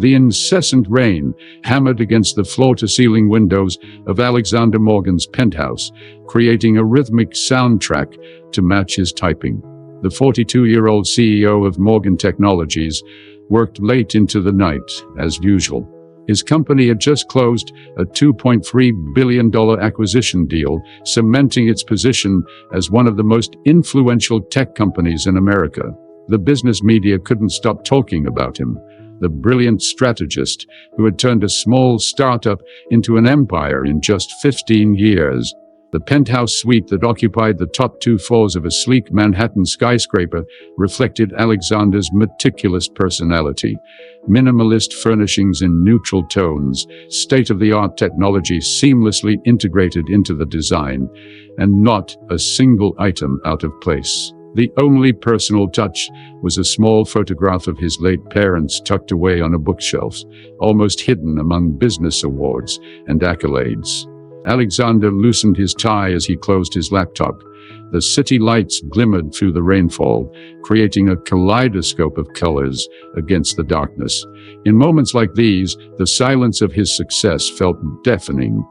The incessant rain hammered against the floor-to-ceiling windows of Alexander Morgan's penthouse, creating a rhythmic soundtrack to match his typing. The 42-year-old CEO of Morgan Technologies worked late into the night, as usual. His company had just closed a $2.3 billion acquisition deal, cementing its position as one of the most influential tech companies in America. The business media couldn't stop talking about him, the brilliant strategist who had turned a small startup into an empire in just 15 years. The penthouse suite that occupied the top 2 floors of a sleek Manhattan skyscraper reflected Alexander's meticulous personality. Minimalist furnishings in neutral tones, state-of-the-art technology seamlessly integrated into the design, and not a single item out of place. The only personal touch was a small photograph of his late parents tucked away on a bookshelf, almost hidden among business awards and accolades. Alexander loosened his tie as he closed his laptop. The city lights glimmered through the rainfall, creating a kaleidoscope of colors against the darkness. In moments like these, the silence of his success felt deafening.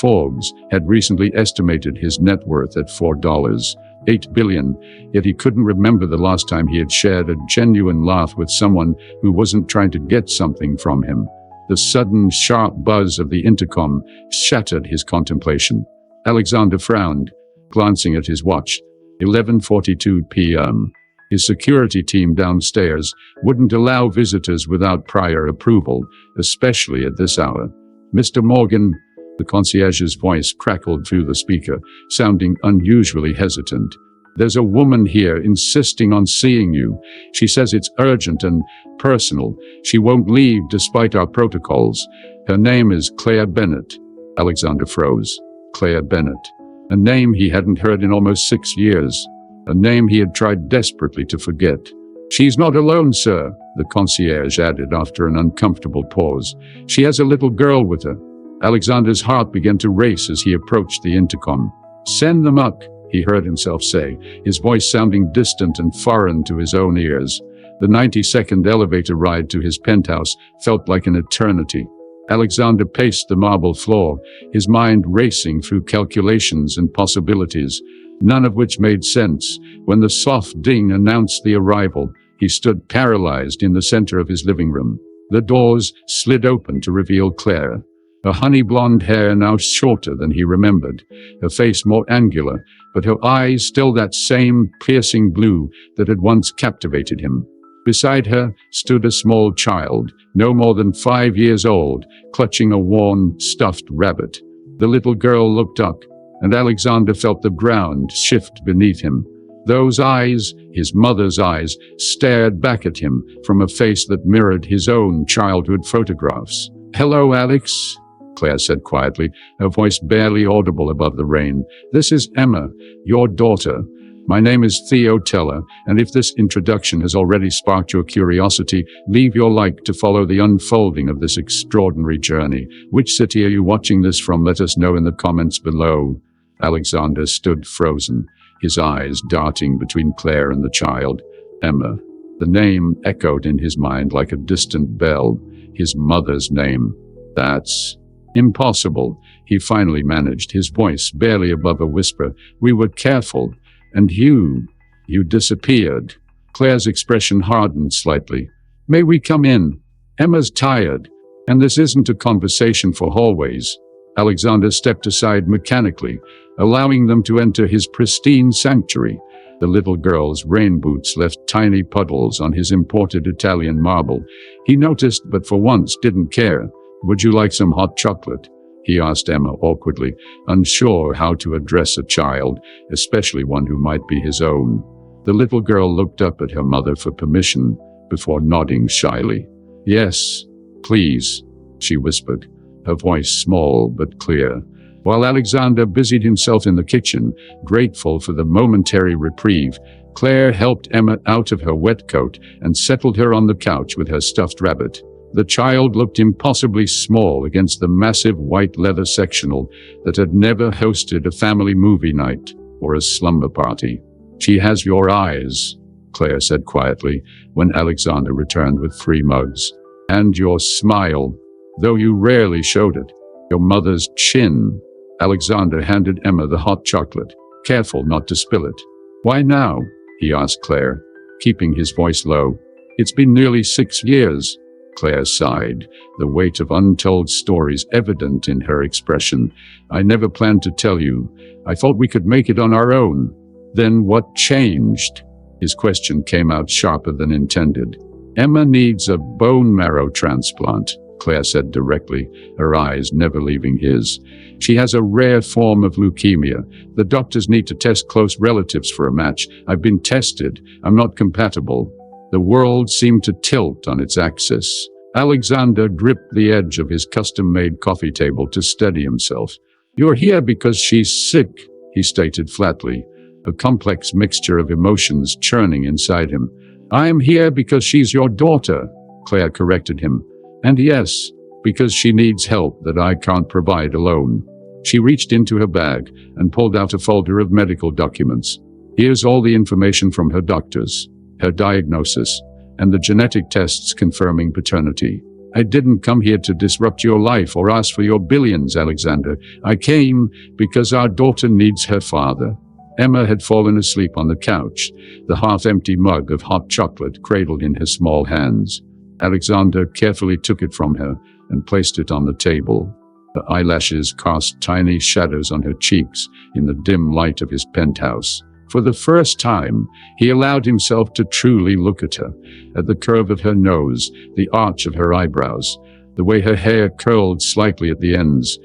Forbes had recently estimated his net worth at $4.8 billion, yet he couldn't remember the last time he had shared a genuine laugh with someone who wasn't trying to get something from him. The sudden, sharp buzz of the intercom shattered his contemplation. Alexander frowned, glancing at his watch. 11:42 p.m. His security team downstairs wouldn't allow visitors without prior approval, especially at this hour. "Mr. Morgan," the concierge's voice crackled through the speaker, sounding unusually hesitant. "There's a woman here insisting on seeing you. She says it's urgent and personal. She won't leave despite our protocols. Her name is Claire Bennett." Alexander froze. Claire Bennett. A name he hadn't heard in almost 6 years. A name he had tried desperately to forget. "She's not alone, sir," the concierge added after an uncomfortable pause. "She has a little girl with her." Alexander's heart began to race as he approached the intercom. "Send them up," he heard himself say, his voice sounding distant and foreign to his own ears. The 90-second elevator ride to his penthouse felt like an eternity. Alexander paced the marble floor, his mind racing through calculations and possibilities, none of which made sense. When the soft ding announced the arrival, he stood paralyzed in the center of his living room. The doors slid open to reveal Claire. Her honey blonde hair now shorter than he remembered, her face more angular, but her eyes still that same piercing blue that had once captivated him. Beside her stood a small child, no more than 5 years old, clutching a worn, stuffed rabbit. The little girl looked up, and Alexander felt the ground shift beneath him. Those eyes, his mother's eyes, stared back at him from a face that mirrored his own childhood photographs. "Hello, Alex," Claire said quietly, her voice barely audible above the rain. "This is Emma, your daughter. My name is Theo Teller, and if this introduction has already sparked your curiosity, leave your like to follow the unfolding of this extraordinary journey. Which city are you watching this from? Let us know in the comments below." Alexander stood frozen, his eyes darting between Claire and the child. Emma. The name echoed in his mind like a distant bell. His mother's name. "That's impossible," he finally managed, his voice barely above a whisper. "We were careful. And you disappeared." Claire's expression hardened slightly. "May we come in? Emma's tired, and this isn't a conversation for hallways." Alexander stepped aside mechanically, allowing them to enter his pristine sanctuary. The little girl's rain boots left tiny puddles on his imported Italian marble. He noticed, but for once didn't care. "Would you like some hot chocolate?" he asked Emma awkwardly, unsure how to address a child, especially one who might be his own. The little girl looked up at her mother for permission, before nodding shyly. "Yes, please," she whispered, her voice small but clear. While Alexander busied himself in the kitchen, grateful for the momentary reprieve, Claire helped Emma out of her wet coat and settled her on the couch with her stuffed rabbit. The child looked impossibly small against the massive white leather sectional that had never hosted a family movie night or a slumber party. "She has your eyes," Claire said quietly when Alexander returned with 3 mugs. And your smile, though you rarely showed it. Your mother's chin. Alexander handed Emma the hot chocolate, careful not to spill it. Why now? He asked Claire, keeping his voice low. It's been nearly 6 years. Claire sighed, the weight of untold stories evident in her expression. I never planned to tell you. I thought we could make it on our own. Then what changed? His question came out sharper than intended. Emma needs a bone marrow transplant, Claire said directly, her eyes never leaving his. She has a rare form of leukemia. The doctors need to test close relatives for a match. I've been tested. I'm not compatible. The world seemed to tilt on its axis. Alexander gripped the edge of his custom-made coffee table to steady himself. You're here because she's sick, he stated flatly, a complex mixture of emotions churning inside him. I'm here because she's your daughter, Claire corrected him. And yes, because she needs help that I can't provide alone. She reached into her bag and pulled out a folder of medical documents. Here's all the information from her doctors, her diagnosis, and the genetic tests confirming paternity. I didn't come here to disrupt your life or ask for your billions, Alexander. I came because our daughter needs her father. Emma had fallen asleep on the couch, the half-empty mug of hot chocolate cradled in her small hands. Alexander carefully took it from her and placed it on the table. Her eyelashes cast tiny shadows on her cheeks in the dim light of his penthouse. For the first time, he allowed himself to truly look at her, at the curve of her nose, the arch of her eyebrows, the way her hair curled slightly at the ends.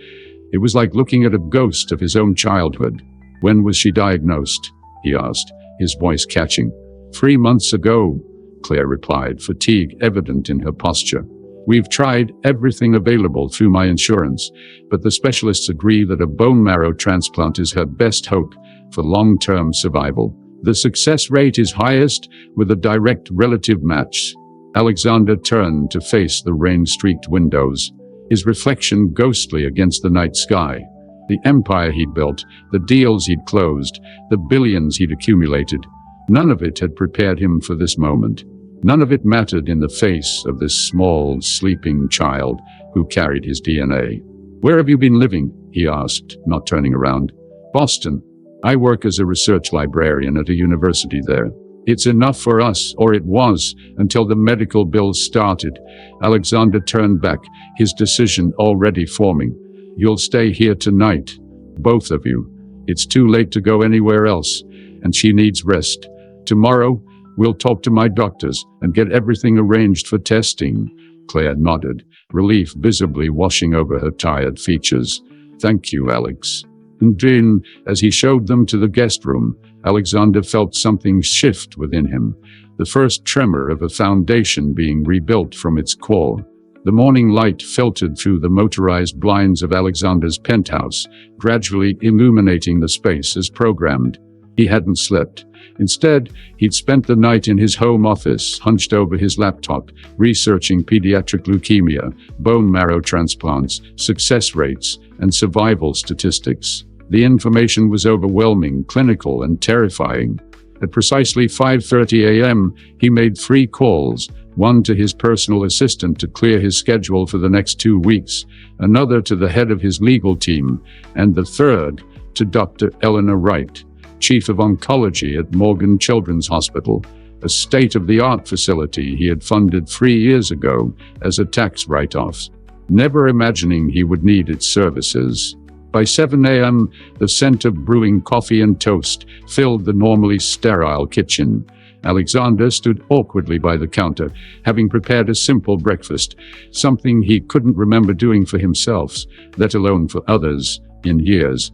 It was like looking at a ghost of his own childhood. When was she diagnosed? He asked, his voice catching. 3 months ago, Claire replied, fatigue evident in her posture. We've tried everything available through my insurance, but the specialists agree that a bone marrow transplant is her best hope for long-term survival. The success rate is highest with a direct relative match. Alexander turned to face the rain-streaked windows, his reflection ghostly against the night sky. The empire he'd built, the deals he'd closed, the billions he'd accumulated, none of it had prepared him for this moment. None of it mattered in the face of this small, sleeping child who carried his DNA. Where have you been living? He asked, not turning around. Boston. I work as a research librarian at a university there. It's enough for us, or it was, until the medical bills started. Alexander turned back, his decision already forming. You'll stay here tonight, both of you. It's too late to go anywhere else, and she needs rest. Tomorrow, we'll talk to my doctors and get everything arranged for testing. Claire nodded, relief visibly washing over her tired features. Thank you, Alex. And then, as he showed them to the guest room, Alexander felt something shift within him, the first tremor of a foundation being rebuilt from its core. The morning light filtered through the motorized blinds of Alexander's penthouse, gradually illuminating the space as programmed. He hadn't slept. Instead, he'd spent the night in his home office, hunched over his laptop, researching pediatric leukemia, bone marrow transplants, success rates, and survival statistics. The information was overwhelming, clinical, and terrifying. At precisely 5:30 a.m., he made 3 calls, one to his personal assistant to clear his schedule for the next 2 weeks, another to the head of his legal team, and the third to Dr. Eleanor Wright, Chief of Oncology at Morgan Children's Hospital, a state-of-the-art facility he had funded 3 years ago as a tax write-off, never imagining he would need its services. By 7 a.m., the scent of brewing coffee and toast filled the normally sterile kitchen. Alexander stood awkwardly by the counter, having prepared a simple breakfast, something he couldn't remember doing for himself, let alone for others, in years.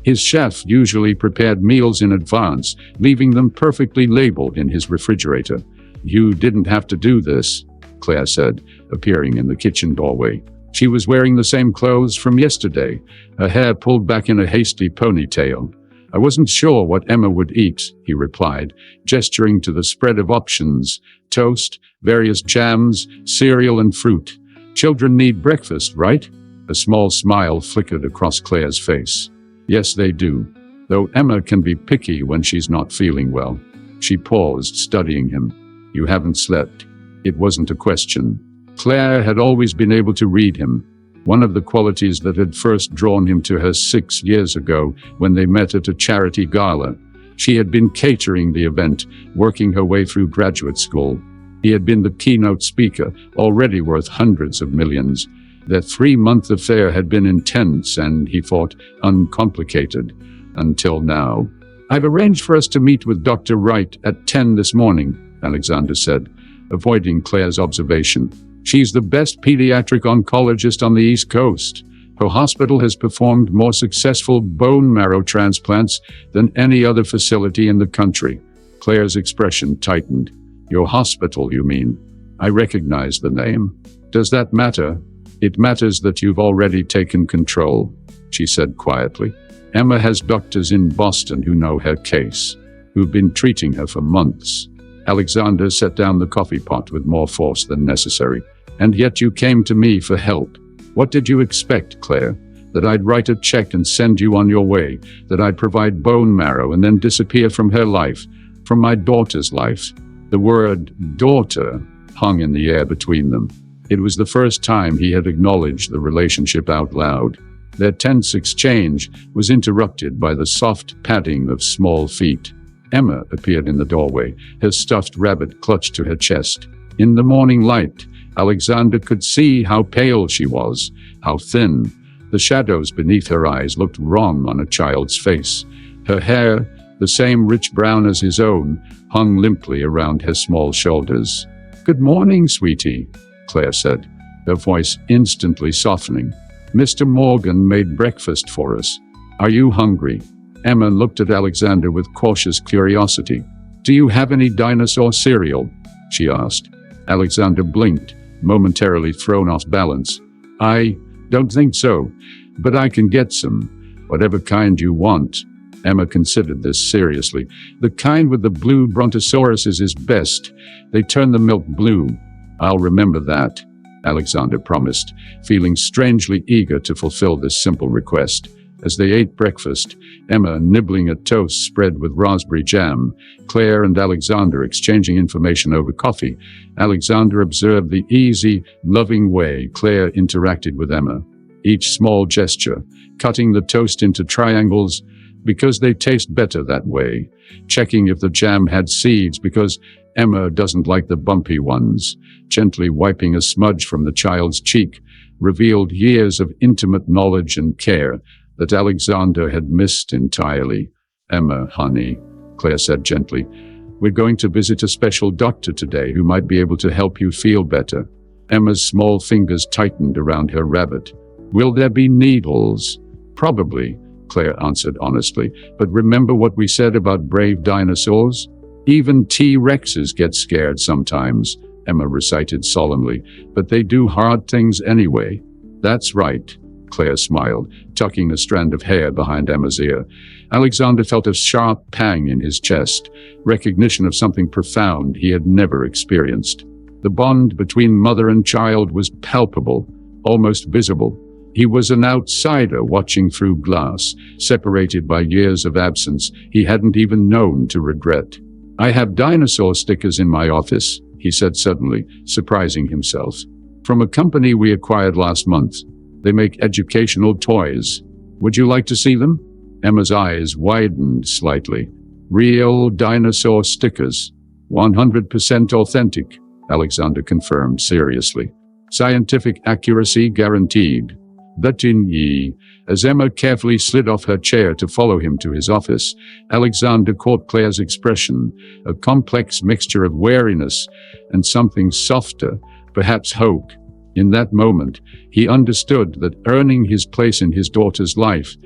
His chef usually prepared meals in advance, leaving them perfectly labeled in his refrigerator. You didn't have to do this, Claire said, appearing in the kitchen doorway. She was wearing the same clothes from yesterday, her hair pulled back in a hasty ponytail. I wasn't sure what Emma would eat, he replied, gesturing to the spread of options: toast, various jams, cereal, and fruit. Children need breakfast, right? A small smile flickered across Claire's face. Yes, they do, though Emma can be picky when she's not feeling well. She paused, studying him. You haven't slept. It wasn't a question. Claire had always been able to read him, one of the qualities that had first drawn him to her 6 years ago when they met at a charity gala. She had been catering the event, working her way through graduate school. He had been the keynote speaker, already worth hundreds of millions. Their 3-month affair had been intense and, he thought, uncomplicated. Until now. "I've arranged for us to meet with Dr. Wright at 10 this morning," Alexander said, avoiding Claire's observation. "She's the best pediatric oncologist on the East Coast. Her hospital has performed more successful bone marrow transplants than any other facility in the country." Claire's expression tightened. "Your hospital, you mean? I recognize the name. Does that matter?" "It matters that you've already taken control," she said quietly. "Emma has doctors in Boston who know her case, who've been treating her for months." Alexander set down the coffee pot with more force than necessary. "And yet you came to me for help. What did you expect, Claire? That I'd write a check and send you on your way? That I'd provide bone marrow and then disappear from her life, from my daughter's life?" The word daughter hung in the air between them. It was the first time he had acknowledged the relationship out loud. Their tense exchange was interrupted by the soft padding of small feet. Emma appeared in the doorway, her stuffed rabbit clutched to her chest. In the morning light, Alexander could see how pale she was, how thin. The shadows beneath her eyes looked wrong on a child's face. Her hair, the same rich brown as his own, hung limply around her small shoulders. "Good morning, sweetie," Claire said, her voice instantly softening. "Mr. Morgan made breakfast for us. Are you hungry?" Emma looked at Alexander with cautious curiosity. "Do you have any dinosaur cereal?" she asked. Alexander blinked, momentarily thrown off balance. "I don't think so, but I can get some. Whatever kind you want." Emma considered this seriously. "The kind with the blue brontosauruses is best. They turn the milk blue." "I'll remember that," Alexander promised, feeling strangely eager to fulfill this simple request. As they ate breakfast, Emma nibbling a toast spread with raspberry jam, Claire and Alexander exchanging information over coffee, Alexander observed the easy, loving way Claire interacted with Emma. Each small gesture, cutting the toast into triangles because they taste better that way, checking if the jam had seeds because Emma doesn't like the bumpy ones, gently wiping a smudge from the child's cheek, revealed years of intimate knowledge and care that Alexander had missed entirely. "Emma, honey," Claire said gently, "we're going to visit a special doctor today who might be able to help you feel better." Emma's small fingers tightened around her rabbit. "Will there be needles?" "Probably," Claire answered honestly, "but remember what we said about brave dinosaurs? Even T-Rexes get scared sometimes," Emma recited solemnly, "but they do hard things anyway." "That's right," Claire smiled, tucking a strand of hair behind Emma's ear. Alexander felt a sharp pang in his chest, recognition of something profound he had never experienced. The bond between mother and child was palpable, almost visible. He was an outsider watching through glass, separated by years of absence he hadn't even known to regret. "I have dinosaur stickers in my office," he said suddenly, surprising himself. "From a company we acquired last month. They make educational toys. Would you like to see them?" Emma's eyes widened slightly. "Real dinosaur stickers. 100% authentic," Alexander confirmed seriously. "Scientific accuracy guaranteed." "But in ye." As Emma carefully slid off her chair to follow him to his office, Alexander caught Claire's expression, a complex mixture of wariness and something softer, perhaps hope. In that moment, he understood that earning his place in his daughter's life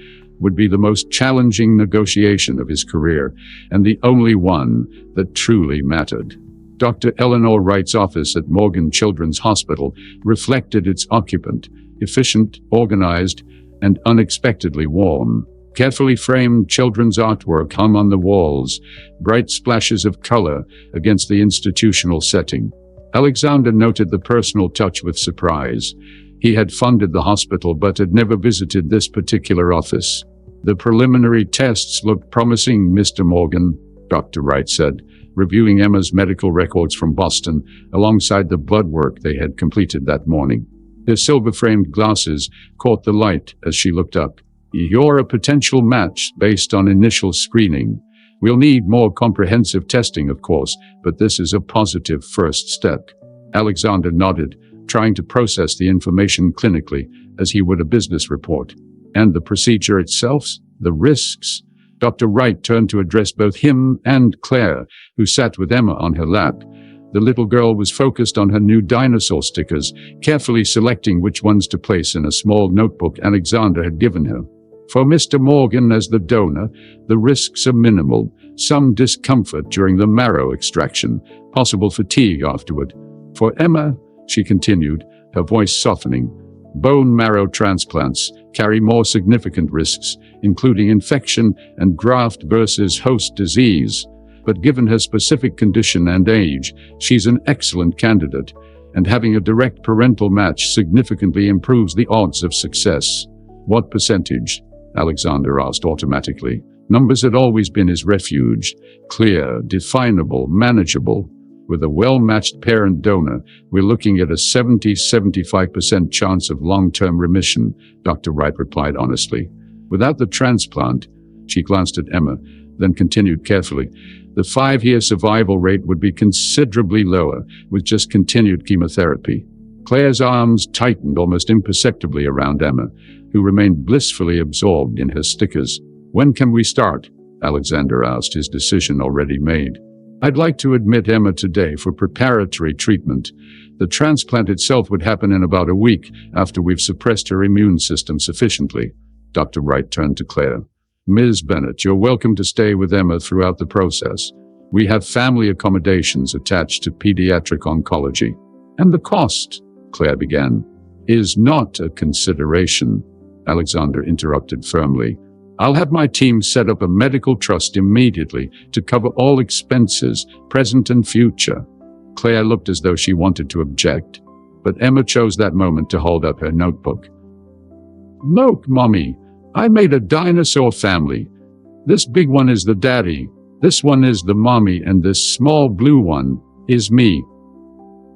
would be the most challenging negotiation of his career, and the only one that truly mattered. Dr. Eleanor Wright's office at Morgan Children's Hospital reflected its occupant, efficient, organized, and unexpectedly warm. Carefully framed children's artwork hung on the walls, bright splashes of color against the institutional setting. Alexander noted the personal touch with surprise. He had funded the hospital but had never visited this particular office. "The preliminary tests look promising, Mr. Morgan," Dr. Wright said, reviewing Emma's medical records from Boston alongside the blood work they had completed that morning. Her silver-framed glasses caught the light as she looked up. "You're a potential match based on initial screening. We'll need more comprehensive testing, of course, but this is a positive first step." Alexander nodded, trying to process the information clinically as he would a business report. "And the procedure itself? The risks?" Dr. Wright turned to address both him and Claire, who sat with Emma on her lap. The little girl was focused on her new dinosaur stickers, carefully selecting which ones to place in a small notebook Alexander had given her. "For Mr. Morgan as the donor, the risks are minimal. Some discomfort during the marrow extraction, possible fatigue afterward. For Emma," she continued, her voice softening, "bone marrow transplants carry more significant risks, including infection and graft versus host disease. But given her specific condition and age, she's an excellent candidate, and having a direct parental match significantly improves the odds of success." "What percentage?" Alexander asked automatically. Numbers had always been his refuge. Clear, definable, manageable. With a well-matched parent donor, we're looking at a 70-75% chance of long-term remission, Dr. Wright replied honestly. "Without the transplant," she glanced at Emma, then continued carefully, "the 5-year survival rate would be considerably lower with just continued chemotherapy." Claire's arms tightened almost imperceptibly around Emma, who remained blissfully absorbed in her stickers. "When can we start?" Alexander asked, his decision already made. "I'd like to admit Emma today for preparatory treatment. The transplant itself would happen in about a week after we've suppressed her immune system sufficiently." Dr. Wright turned to Claire. "Ms. Bennett, you're welcome to stay with Emma throughout the process. We have family accommodations attached to pediatric oncology." "And the cost," Claire began, "is not a consideration," Alexander interrupted firmly. "I'll have my team set up a medical trust immediately to cover all expenses, present and future." Claire looked as though she wanted to object, but Emma chose that moment to hold up her notebook. "Look, Mommy, I made a dinosaur family. This big one is the daddy, this one is the mommy, and this small blue one is me."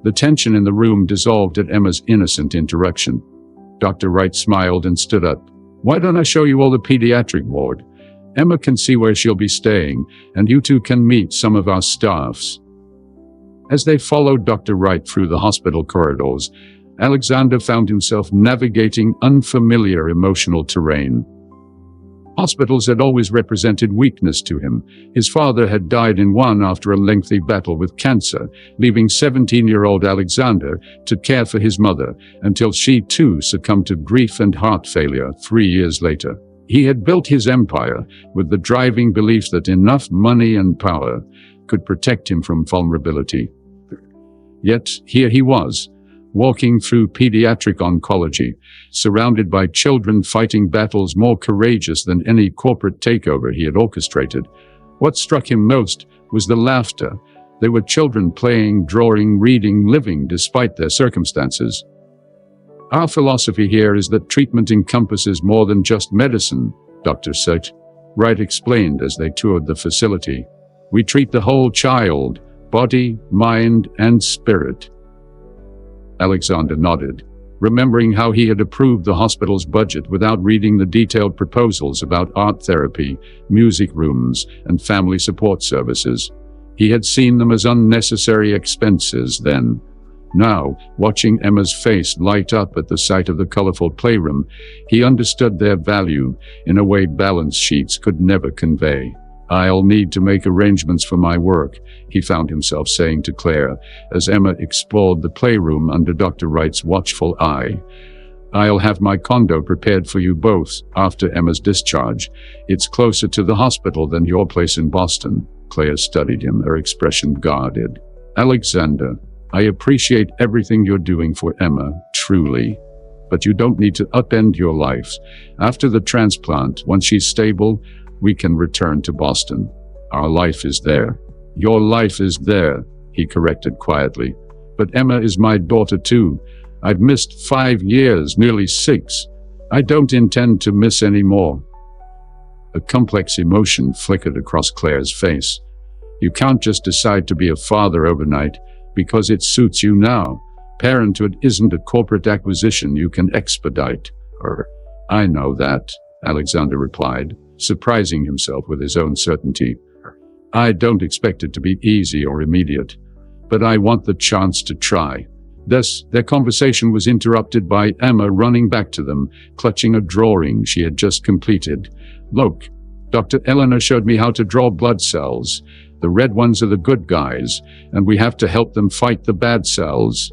The tension in the room dissolved at Emma's innocent interruption. Dr. Wright smiled and stood up. "Why don't I show you all the pediatric ward? Emma can see where she'll be staying, and you two can meet some of our staffs." As they followed Dr. Wright through the hospital corridors, Alexander found himself navigating unfamiliar emotional terrain. Hospitals had always represented weakness to him. His father had died in one after a lengthy battle with cancer, leaving 17-year-old Alexander to care for his mother until she too succumbed to grief and heart failure 3 years later. He had built his empire with the driving belief that enough money and power could protect him from vulnerability. Yet here he was, walking through pediatric oncology, surrounded by children fighting battles more courageous than any corporate takeover he had orchestrated. What struck him most was the laughter. They were children playing, drawing, reading, living despite their circumstances. "Our philosophy here is that treatment encompasses more than just medicine," Dr. Wright explained as they toured the facility. "We treat the whole child, body, mind, and spirit." Alexander nodded, remembering how he had approved the hospital's budget without reading the detailed proposals about art therapy, music rooms, and family support services. He had seen them as unnecessary expenses then. Now, watching Emma's face light up at the sight of the colorful playroom, he understood their value in a way balance sheets could never convey. "I'll need to make arrangements for my work," he found himself saying to Claire as Emma explored the playroom under Dr. Wright's watchful eye. "I'll have my condo prepared for you both after Emma's discharge. It's closer to the hospital than your place in Boston." Claire studied him, her expression guarded. "Alexander, I appreciate everything you're doing for Emma, truly. But you don't need to upend your life. After the transplant, once she's stable, we can return to Boston. Our life is there." "Your life is there," he corrected quietly. "But Emma is my daughter too. I've missed 5 years, nearly 6. I don't intend to miss any more." A complex emotion flickered across Claire's face. You can't just decide to be a father overnight because it suits you now. Parenthood isn't a corporate acquisition you can expedite. I know that, Alexander replied, surprising himself with his own certainty. I don't expect it to be easy or immediate, but I want the chance to try. Thus, their conversation was interrupted by Emma running back to them, clutching a drawing she had just completed. Look, Dr. Eleanor showed me how to draw blood cells. The red ones are the good guys, and we have to help them fight the bad cells.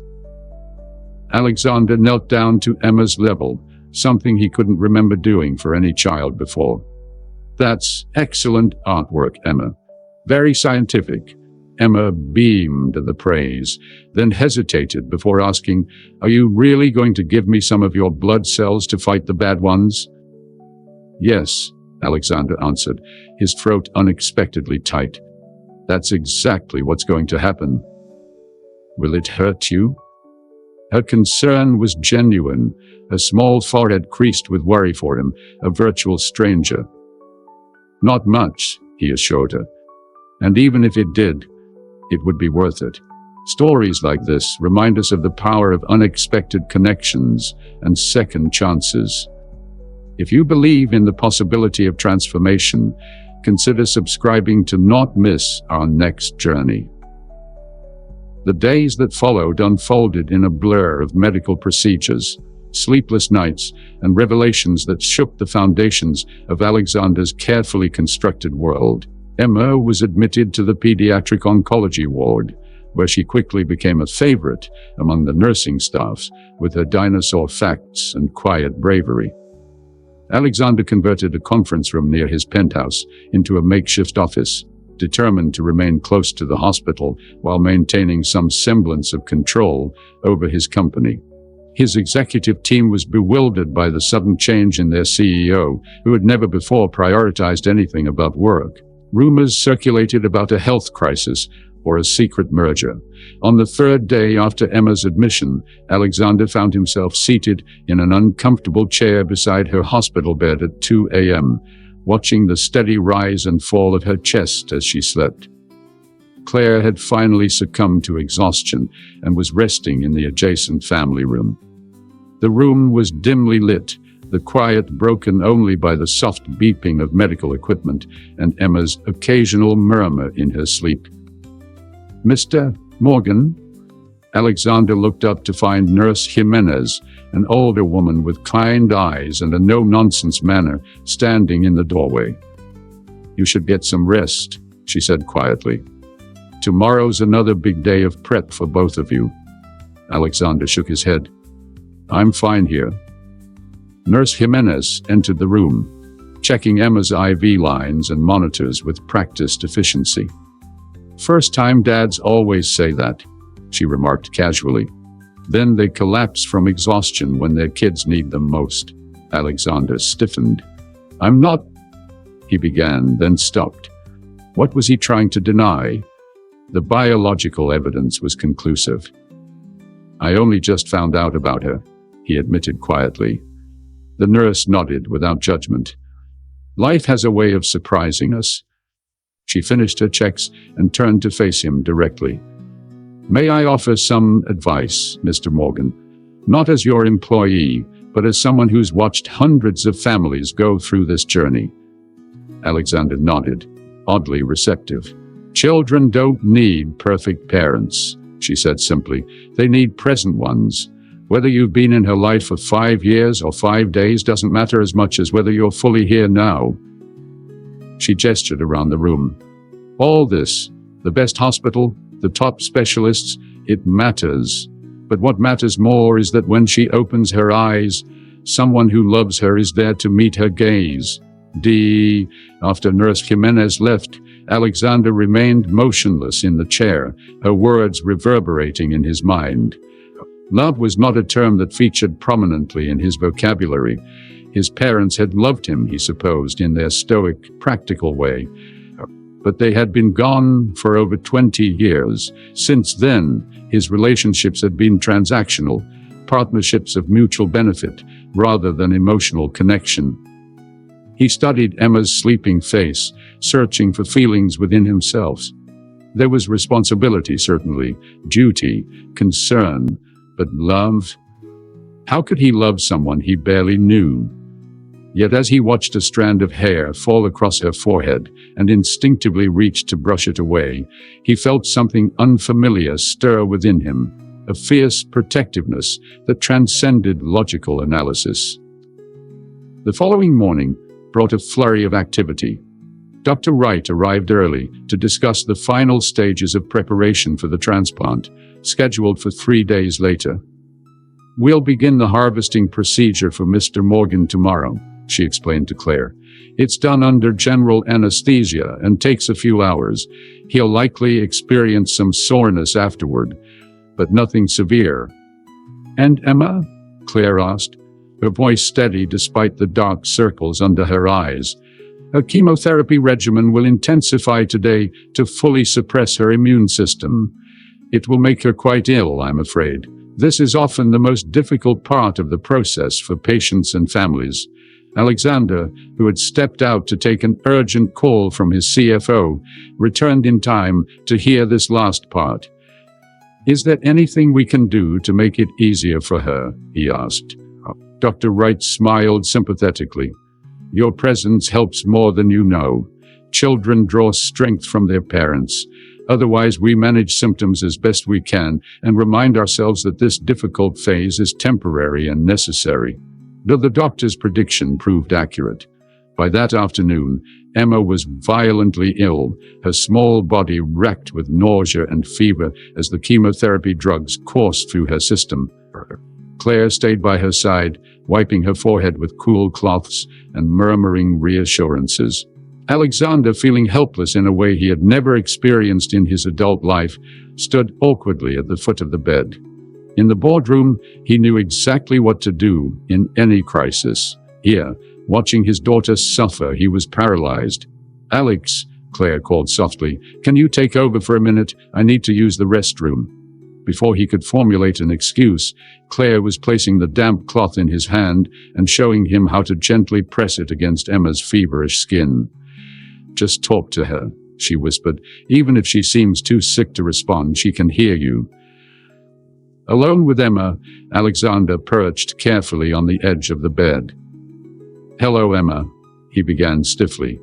Alexander knelt down to Emma's level, something he couldn't remember doing for any child before. That's excellent artwork, Emma. Very scientific. Emma beamed at the praise, then hesitated before asking, Are you really going to give me some of your blood cells to fight the bad ones? Yes, Alexander answered, his throat unexpectedly tight. That's exactly what's going to happen. Will it hurt you? Her concern was genuine, her small forehead creased with worry for him, a virtual stranger. Not much, he assured her. And even if it did, it would be worth it. Stories like this remind us of the power of unexpected connections and second chances. If you believe in the possibility of transformation, consider subscribing to not miss our next journey. The days that followed unfolded in a blur of medical procedures, sleepless nights, and revelations that shook the foundations of Alexander's carefully constructed world. Emma was admitted to the pediatric oncology ward, where she quickly became a favorite among the nursing staffs with her dinosaur facts and quiet bravery. Alexander converted a conference room near his penthouse into a makeshift office, determined to remain close to the hospital while maintaining some semblance of control over his company. His executive team was bewildered by the sudden change in their CEO, who had never before prioritized anything above work. Rumors circulated about a health crisis or a secret merger. On the third day after Emma's admission, Alexander found himself seated in an uncomfortable chair beside her hospital bed at 2 a.m., watching the steady rise and fall of her chest as she slept. Claire had finally succumbed to exhaustion and was resting in the adjacent family room. The room was dimly lit, the quiet broken only by the soft beeping of medical equipment and Emma's occasional murmur in her sleep. Mr. Morgan? Alexander looked up to find Nurse Jimenez, an older woman with kind eyes and a no-nonsense manner, standing in the doorway. You should get some rest, she said quietly. Tomorrow's another big day of prep for both of you. Alexander shook his head. I'm fine here. Nurse Jimenez entered the room, checking Emma's IV lines and monitors with practiced efficiency. First-time dads always say that, she remarked casually. Then they collapse from exhaustion when their kids need them most. Alexander stiffened. I'm not, he began, then stopped. What was he trying to deny? The biological evidence was conclusive. I only just found out about her, he admitted quietly. The nurse nodded without judgment. Life has a way of surprising us. She finished her checks and turned to face him directly. May I offer some advice, Mr. Morgan? Not as your employee, but as someone who's watched hundreds of families go through this journey. Alexander nodded, oddly receptive. Children don't need perfect parents, she said simply. They need present ones. Whether you've been in her life for 5 years or 5 days doesn't matter as much as whether you're fully here now. She gestured around the room. All this, the best hospital, the top specialists, it matters. But what matters more is that when she opens her eyes, someone who loves her is there to meet her gaze. After Nurse Jimenez left, Alexander remained motionless in the chair, her words reverberating in his mind. Love was not a term that featured prominently in his vocabulary. His parents had loved him, he supposed, in their stoic, practical way. But they had been gone for over 20 years. Since then, his relationships had been transactional, partnerships of mutual benefit, rather than emotional connection. He studied Emma's sleeping face, searching for feelings within himself. There was responsibility, certainly, duty, concern, but love? How could he love someone he barely knew? Yet as he watched a strand of hair fall across her forehead and instinctively reached to brush it away, he felt something unfamiliar stir within him, a fierce protectiveness that transcended logical analysis. The following morning brought a flurry of activity. Dr. Wright arrived early to discuss the final stages of preparation for the transplant, scheduled for 3 days later. "We'll begin the harvesting procedure for Mr. Morgan tomorrow," she explained to Claire. "It's done under general anesthesia and takes a few hours. He'll likely experience some soreness afterward, but nothing severe." "And Emma?" Claire asked, her voice steady despite the dark circles under her eyes. "Her chemotherapy regimen will intensify today to fully suppress her immune system. It will make her quite ill, I'm afraid. This is often the most difficult part of the process for patients and families." Alexander, who had stepped out to take an urgent call from his CFO, returned in time to hear this last part. "Is there anything we can do to make it easier for her?" he asked. Dr. Wright smiled sympathetically. "Your presence helps more than you know. Children draw strength from their parents. Otherwise, we manage symptoms as best we can and remind ourselves that this difficult phase is temporary and necessary." Though the doctor's prediction proved accurate. By that afternoon, Emma was violently ill, her small body racked with nausea and fever as the chemotherapy drugs coursed through her system. Claire stayed by her side, wiping her forehead with cool cloths and murmuring reassurances. Alexander, feeling helpless in a way he had never experienced in his adult life, stood awkwardly at the foot of the bed. In the boardroom, he knew exactly what to do in any crisis. Here, watching his daughter suffer, he was paralyzed. "Alex," Claire called softly, "can you take over for a minute? I need to use the restroom." Before he could formulate an excuse, Claire was placing the damp cloth in his hand and showing him how to gently press it against Emma's feverish skin. "Just talk to her," she whispered. "Even if she seems too sick to respond, she can hear you." Alone with Emma, Alexander perched carefully on the edge of the bed. "Hello, Emma," he began stiffly.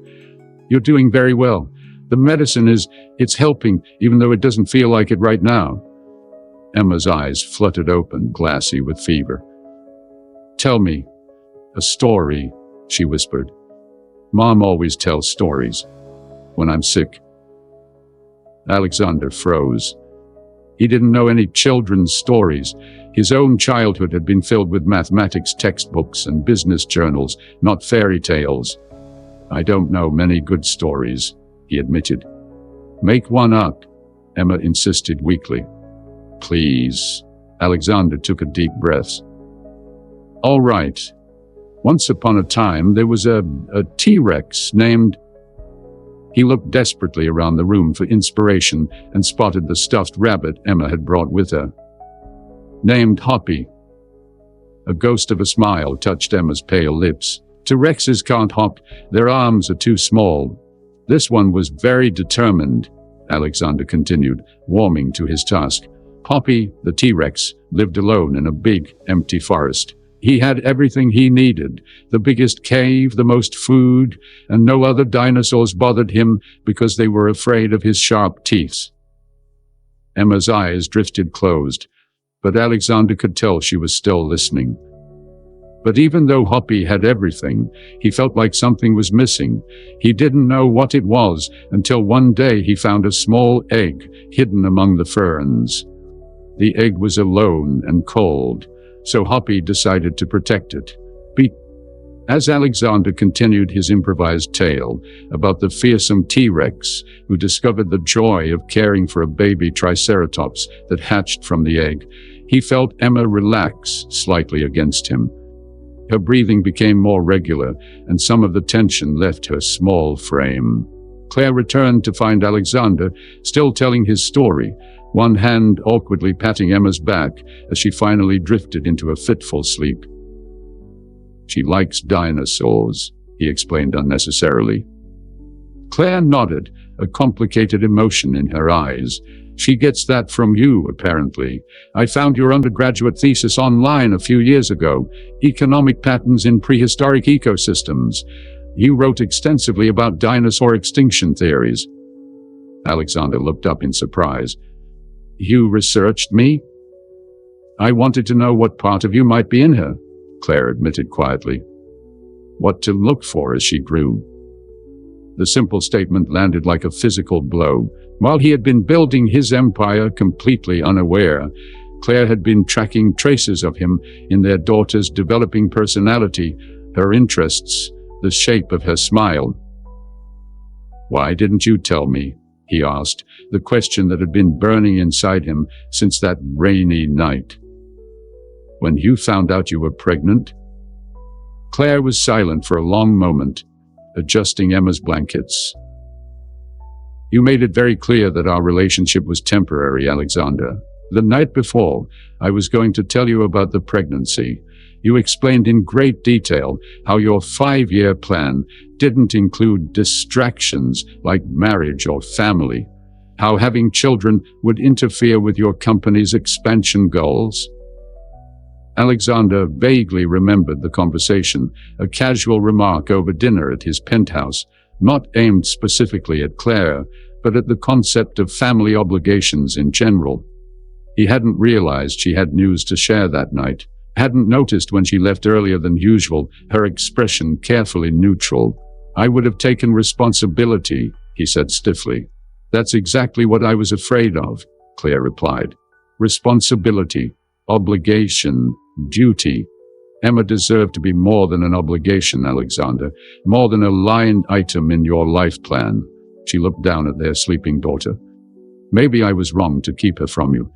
"You're doing very well. The medicine it's helping, even though it doesn't feel like it right now." Emma's eyes fluttered open, glassy with fever. "Tell me a story," she whispered. "Mom always tells stories when I'm sick." Alexander froze. He didn't know any children's stories. His own childhood had been filled with mathematics textbooks and business journals, not fairy tales. "I don't know many good stories," he admitted. "Make one up," Emma insisted weakly. "Please." Alexander took a deep breath. "All right. Once upon a time, there was a T-Rex named..." He looked desperately around the room for inspiration and spotted the stuffed rabbit Emma had brought with her. "Named Hoppy." A ghost of a smile touched Emma's pale lips. "T-Rexes can't hop. Their arms are too small. This one was very determined," Alexander continued, warming to his task. "Hoppy, the T-Rex, lived alone in a big, empty forest. He had everything he needed, the biggest cave, the most food, and no other dinosaurs bothered him because they were afraid of his sharp teeth." Emma's eyes drifted closed, but Alexander could tell she was still listening. But even though Hoppy had everything, he felt like something was missing. He didn't know what it was until one day he found a small egg hidden among the ferns. The egg was alone and cold, so Hoppy decided to protect it. As Alexander continued his improvised tale about the fearsome T-Rex who discovered the joy of caring for a baby triceratops that hatched from the egg, he felt Emma relax slightly against him. Her breathing became more regular, and some of the tension left her small frame. Claire returned to find Alexander still telling his story, one hand awkwardly patting Emma's back as she finally drifted into a fitful sleep. "She likes dinosaurs," he explained unnecessarily. Claire nodded, a complicated emotion in her eyes. She gets that from you, apparently. I found your undergraduate thesis online a few years ago, Economic Patterns in Prehistoric Ecosystems. You wrote extensively about dinosaur extinction theories. Alexander looked up in surprise. You researched me? I wanted to know what part of you might be in her, Claire admitted quietly. What to look for as she grew. The simple statement landed like a physical blow. While he had been building his empire completely unaware, Claire had been tracking traces of him in their daughter's developing personality, her interests, the shape of her smile. Why didn't you tell me? He asked, the question that had been burning inside him since that rainy night. When you found out you were pregnant? Claire was silent for a long moment, adjusting Emma's blankets. You made it very clear that our relationship was temporary, Alexander. The night before, I was going to tell you about the pregnancy. You explained in great detail how your 5-year plan didn't include distractions like marriage or family, how having children would interfere with your company's expansion goals. Alexander vaguely remembered the conversation, a casual remark over dinner at his penthouse, not aimed specifically at Claire, but at the concept of family obligations in general. He hadn't realized she had news to share that night, hadn't noticed when she left earlier than usual, her expression carefully neutral. I would have taken responsibility, he said stiffly. That's exactly what I was afraid of, Claire replied. Responsibility, obligation, duty. Emma deserved to be more than an obligation, Alexander, more than a line item in your life plan. She looked down at their sleeping daughter. Maybe I was wrong to keep her from you,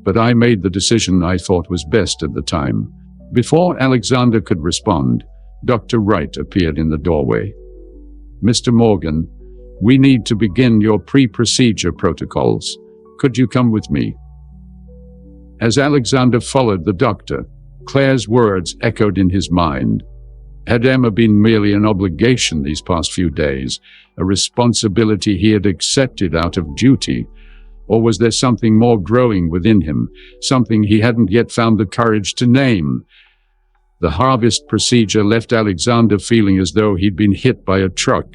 but I made the decision I thought was best at the time. Before Alexander could respond, Dr. Wright appeared in the doorway. Mr. Morgan, we need to begin your pre-procedure protocols. Could you come with me? As Alexander followed the doctor, Claire's words echoed in his mind. Had Emma been merely an obligation these past few days, a responsibility he had accepted out of duty, or was there something more growing within him, something he hadn't yet found the courage to name? The harvest procedure left Alexander feeling as though he'd been hit by a truck.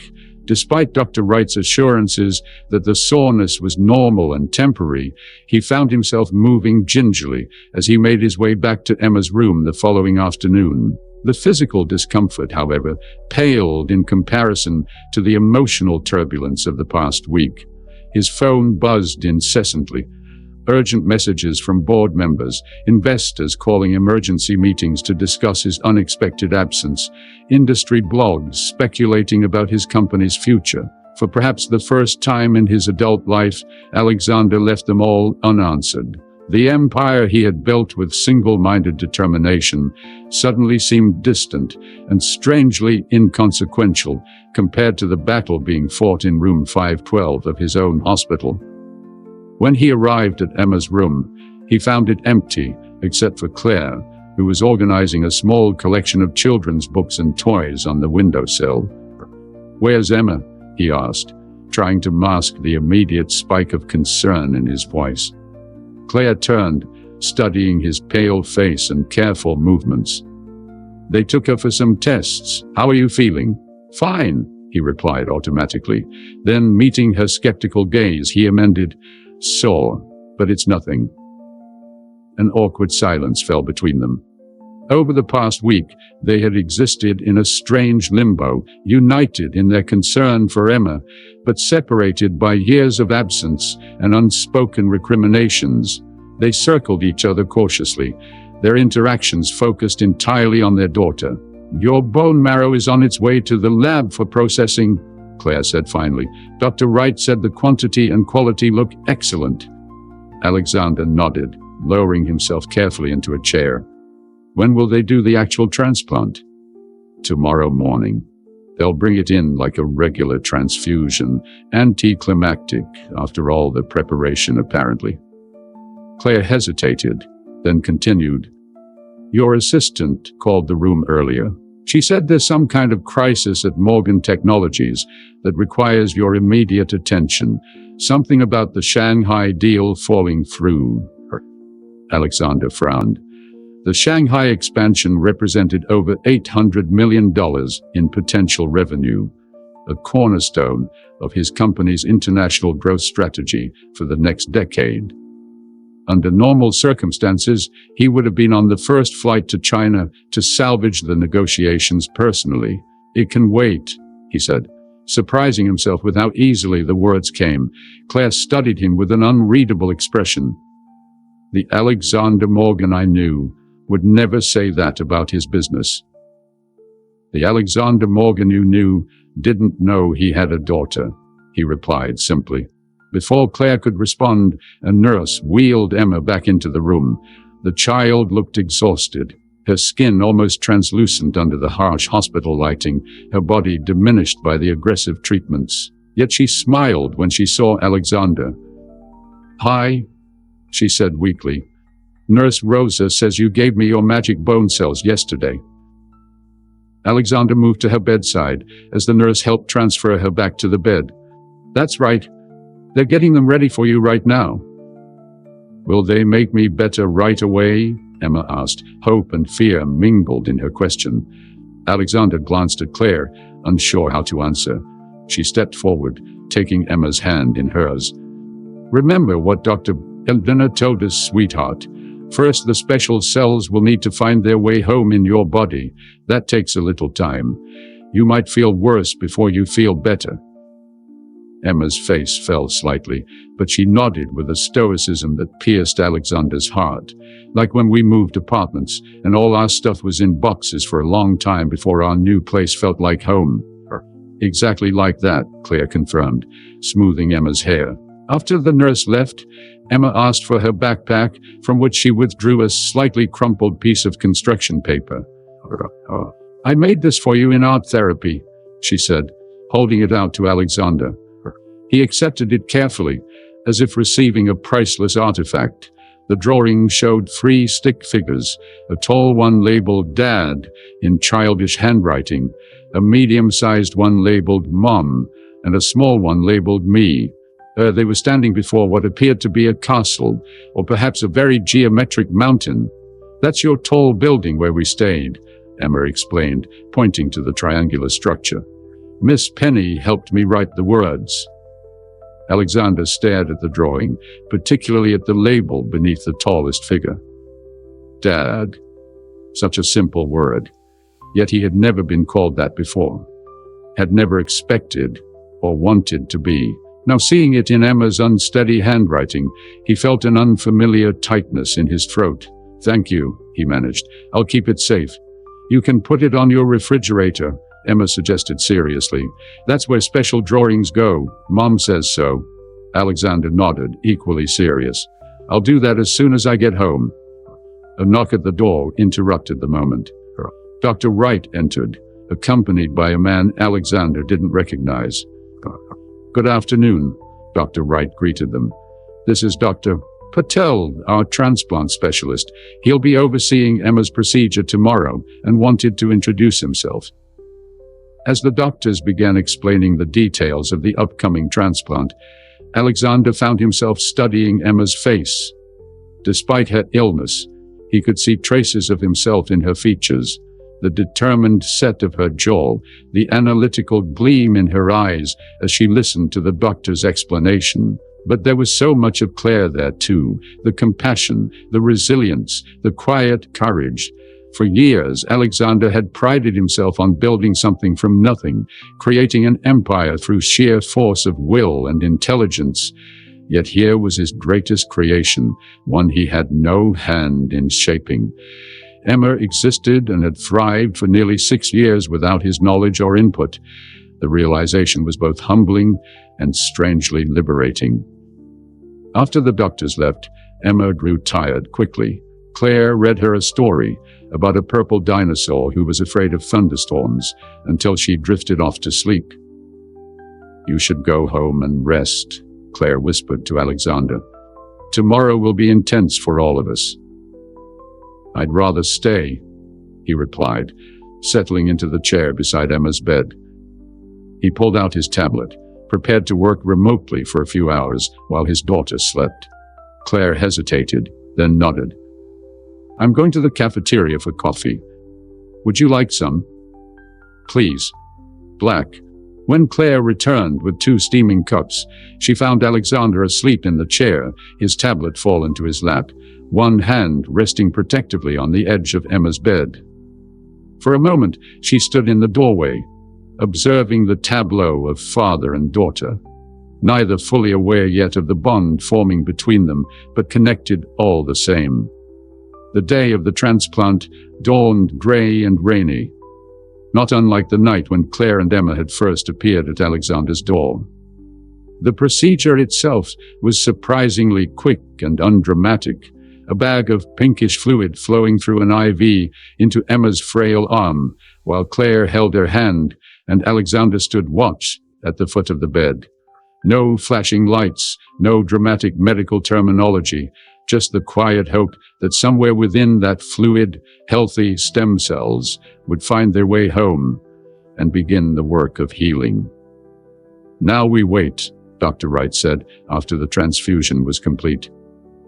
Despite Dr. Wright's assurances that the soreness was normal and temporary, he found himself moving gingerly as he made his way back to Emma's room the following afternoon. The physical discomfort, however, paled in comparison to the emotional turbulence of the past week. His phone buzzed incessantly. Urgent messages from board members, investors calling emergency meetings to discuss his unexpected absence, industry blogs speculating about his company's future. For perhaps the first time in his adult life, Alexander left them all unanswered. The empire he had built with single-minded determination suddenly seemed distant and strangely inconsequential compared to the battle being fought in room 512 of his own hospital. When he arrived at Emma's room, he found it empty, except for Claire, who was organizing a small collection of children's books and toys on the windowsill. "Where's Emma?" he asked, trying to mask the immediate spike of concern in his voice. Claire turned, studying his pale face and careful movements. "They took her for some tests. How are you feeling?" "Fine," he replied automatically. Then, meeting her skeptical gaze, he amended, "Sore, but it's nothing." An awkward silence fell between them. Over the past week, they had existed in a strange limbo, united in their concern for Emma, but separated by years of absence and unspoken recriminations. They circled each other cautiously, their interactions focused entirely on their daughter. "Your bone marrow is on its way to the lab for processing," Claire said finally. "Dr. Wright said the quantity and quality look excellent." Alexander nodded, lowering himself carefully into a chair. "When will they do the actual transplant?" "Tomorrow morning. They'll bring it in like a regular transfusion, anticlimactic after all the preparation apparently." Claire hesitated, then continued. "Your assistant called the room earlier. She said there's some kind of crisis at Morgan Technologies that requires your immediate attention. Something about the Shanghai deal falling through. Alexander frowned. The Shanghai expansion represented over $800 million in potential revenue, a cornerstone of his company's international growth strategy for the next decade. Under normal circumstances, he would have been on the first flight to China to salvage the negotiations personally. It can wait, he said, surprising himself with how easily the words came. Claire studied him with an unreadable expression. The Alexander Morgan I knew would never say that about his business. The Alexander Morgan you knew didn't know he had a daughter, he replied simply. Before Claire could respond, a nurse wheeled Emma back into the room. The child looked exhausted, her skin almost translucent under the harsh hospital lighting, her body diminished by the aggressive treatments. Yet she smiled when she saw Alexander. "Hi," she said weakly. "Nurse Rosa says you gave me your magic bone cells yesterday." Alexander moved to her bedside as the nurse helped transfer her back to the bed. "That's right. They're getting them ready for you right now." "Will they make me better right away?" Emma asked. Hope and fear mingled in her question. Alexander glanced at Claire, unsure how to answer. She stepped forward, taking Emma's hand in hers. "Remember what Dr. Bennett told us, sweetheart. First, the special cells will need to find their way home in your body. That takes a little time. You might feel worse before you feel better." Emma's face fell slightly, but she nodded with a stoicism that pierced Alexander's heart. "Like when we moved apartments, and all our stuff was in boxes for a long time before our new place felt like home." "Exactly like that," Claire confirmed, smoothing Emma's hair. After the nurse left, Emma asked for her backpack, from which she withdrew a slightly crumpled piece of construction paper. "I made this for you in art therapy," she said, holding it out to Alexander. He accepted it carefully, as if receiving a priceless artifact. The drawing showed 3 stick figures, a tall one labeled Dad in childish handwriting, a medium-sized one labeled Mom, and a small one labeled Me. They were standing before what appeared to be a castle, or perhaps a very geometric mountain. "That's your tall building where we stayed," Emma explained, pointing to the triangular structure. "Miss Penny helped me write the words." Alexander stared at the drawing, particularly at the label beneath the tallest figure. Dad. Such a simple word. Yet he had never been called that before. Had never expected or wanted to be. Now seeing it in Emma's unsteady handwriting, he felt an unfamiliar tightness in his throat. "Thank you," he managed. "I'll keep it safe." "You can put it on your refrigerator," Emma suggested seriously. "That's where special drawings go. Mom says so." Alexander nodded, equally serious. "I'll do that as soon as I get home." A knock at the door interrupted the moment. Dr. Wright entered, accompanied by a man Alexander didn't recognize. "Good afternoon," Dr. Wright greeted them. "This is Dr. Patel, our transplant specialist. He'll be overseeing Emma's procedure tomorrow and wanted to introduce himself." As the doctors began explaining the details of the upcoming transplant, Alexander found himself studying Emma's face. Despite her illness, he could see traces of himself in her features. The determined set of her jaw, the analytical gleam in her eyes as she listened to the doctor's explanation. But there was so much of Claire there too, the compassion, the resilience, the quiet courage. For years, Alexander had prided himself on building something from nothing, creating an empire through sheer force of will and intelligence. Yet here was his greatest creation, one he had no hand in shaping. Emma existed and had thrived for nearly 6 years without his knowledge or input. The realization was both humbling and strangely liberating. After the doctors left, Emma grew tired quickly. Claire read her a story about a purple dinosaur who was afraid of thunderstorms until she drifted off to sleep. "You should go home and rest," Claire whispered to Alexander. "Tomorrow will be intense for all of us." "I'd rather stay," he replied, settling into the chair beside Emma's bed. He pulled out his tablet, prepared to work remotely for a few hours while his daughter slept. Claire hesitated, then nodded. "I'm going to the cafeteria for coffee. Would you like some?" "Please." Black. When Claire returned with 2 steaming cups, she found Alexander asleep in the chair, his tablet fallen to his lap, one hand resting protectively on the edge of Emma's bed. For a moment, she stood in the doorway, observing the tableau of father and daughter, neither fully aware yet of the bond forming between them, but connected all the same. The day of the transplant dawned gray and rainy, not unlike the night when Claire and Emma had first appeared at Alexander's door. The procedure itself was surprisingly quick and undramatic, a bag of pinkish fluid flowing through an IV into Emma's frail arm, while Claire held her hand and Alexander stood watch at the foot of the bed. No flashing lights, no dramatic medical terminology, just the quiet hope that somewhere within that fluid, healthy stem cells would find their way home and begin the work of healing. "Now we wait," Dr. Wright said after the transfusion was complete.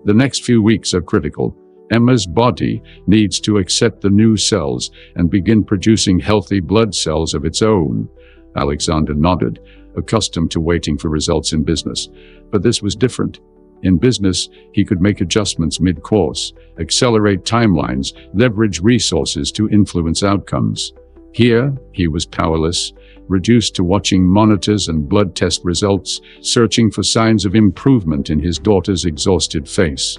"The next few weeks are critical. Emma's body needs to accept the new cells and begin producing healthy blood cells of its own." Alexander nodded, accustomed to waiting for results in business. But this was different. In business, he could make adjustments mid-course, accelerate timelines, leverage resources to influence outcomes. Here, he was powerless, reduced to watching monitors and blood test results, searching for signs of improvement in his daughter's exhausted face.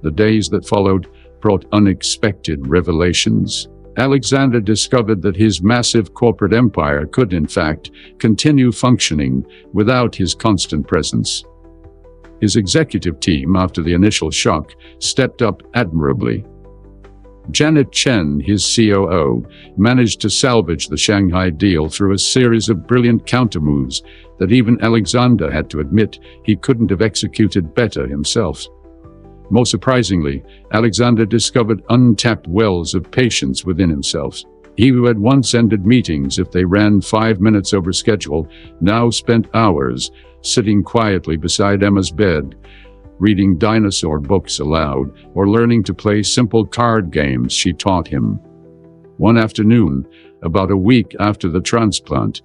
The days that followed brought unexpected revelations. Alexander discovered that his massive corporate empire could, in fact, continue functioning without his constant presence. His executive team, after the initial shock, stepped up admirably. Janet Chen, his COO, managed to salvage the Shanghai deal through a series of brilliant countermoves that even Alexander had to admit he couldn't have executed better himself. More surprisingly, Alexander discovered untapped wells of patience within himself. He who had once ended meetings if they ran 5 minutes over schedule, now spent hours sitting quietly beside Emma's bed, reading dinosaur books aloud, or learning to play simple card games she taught him. One afternoon, about a week after the transplant,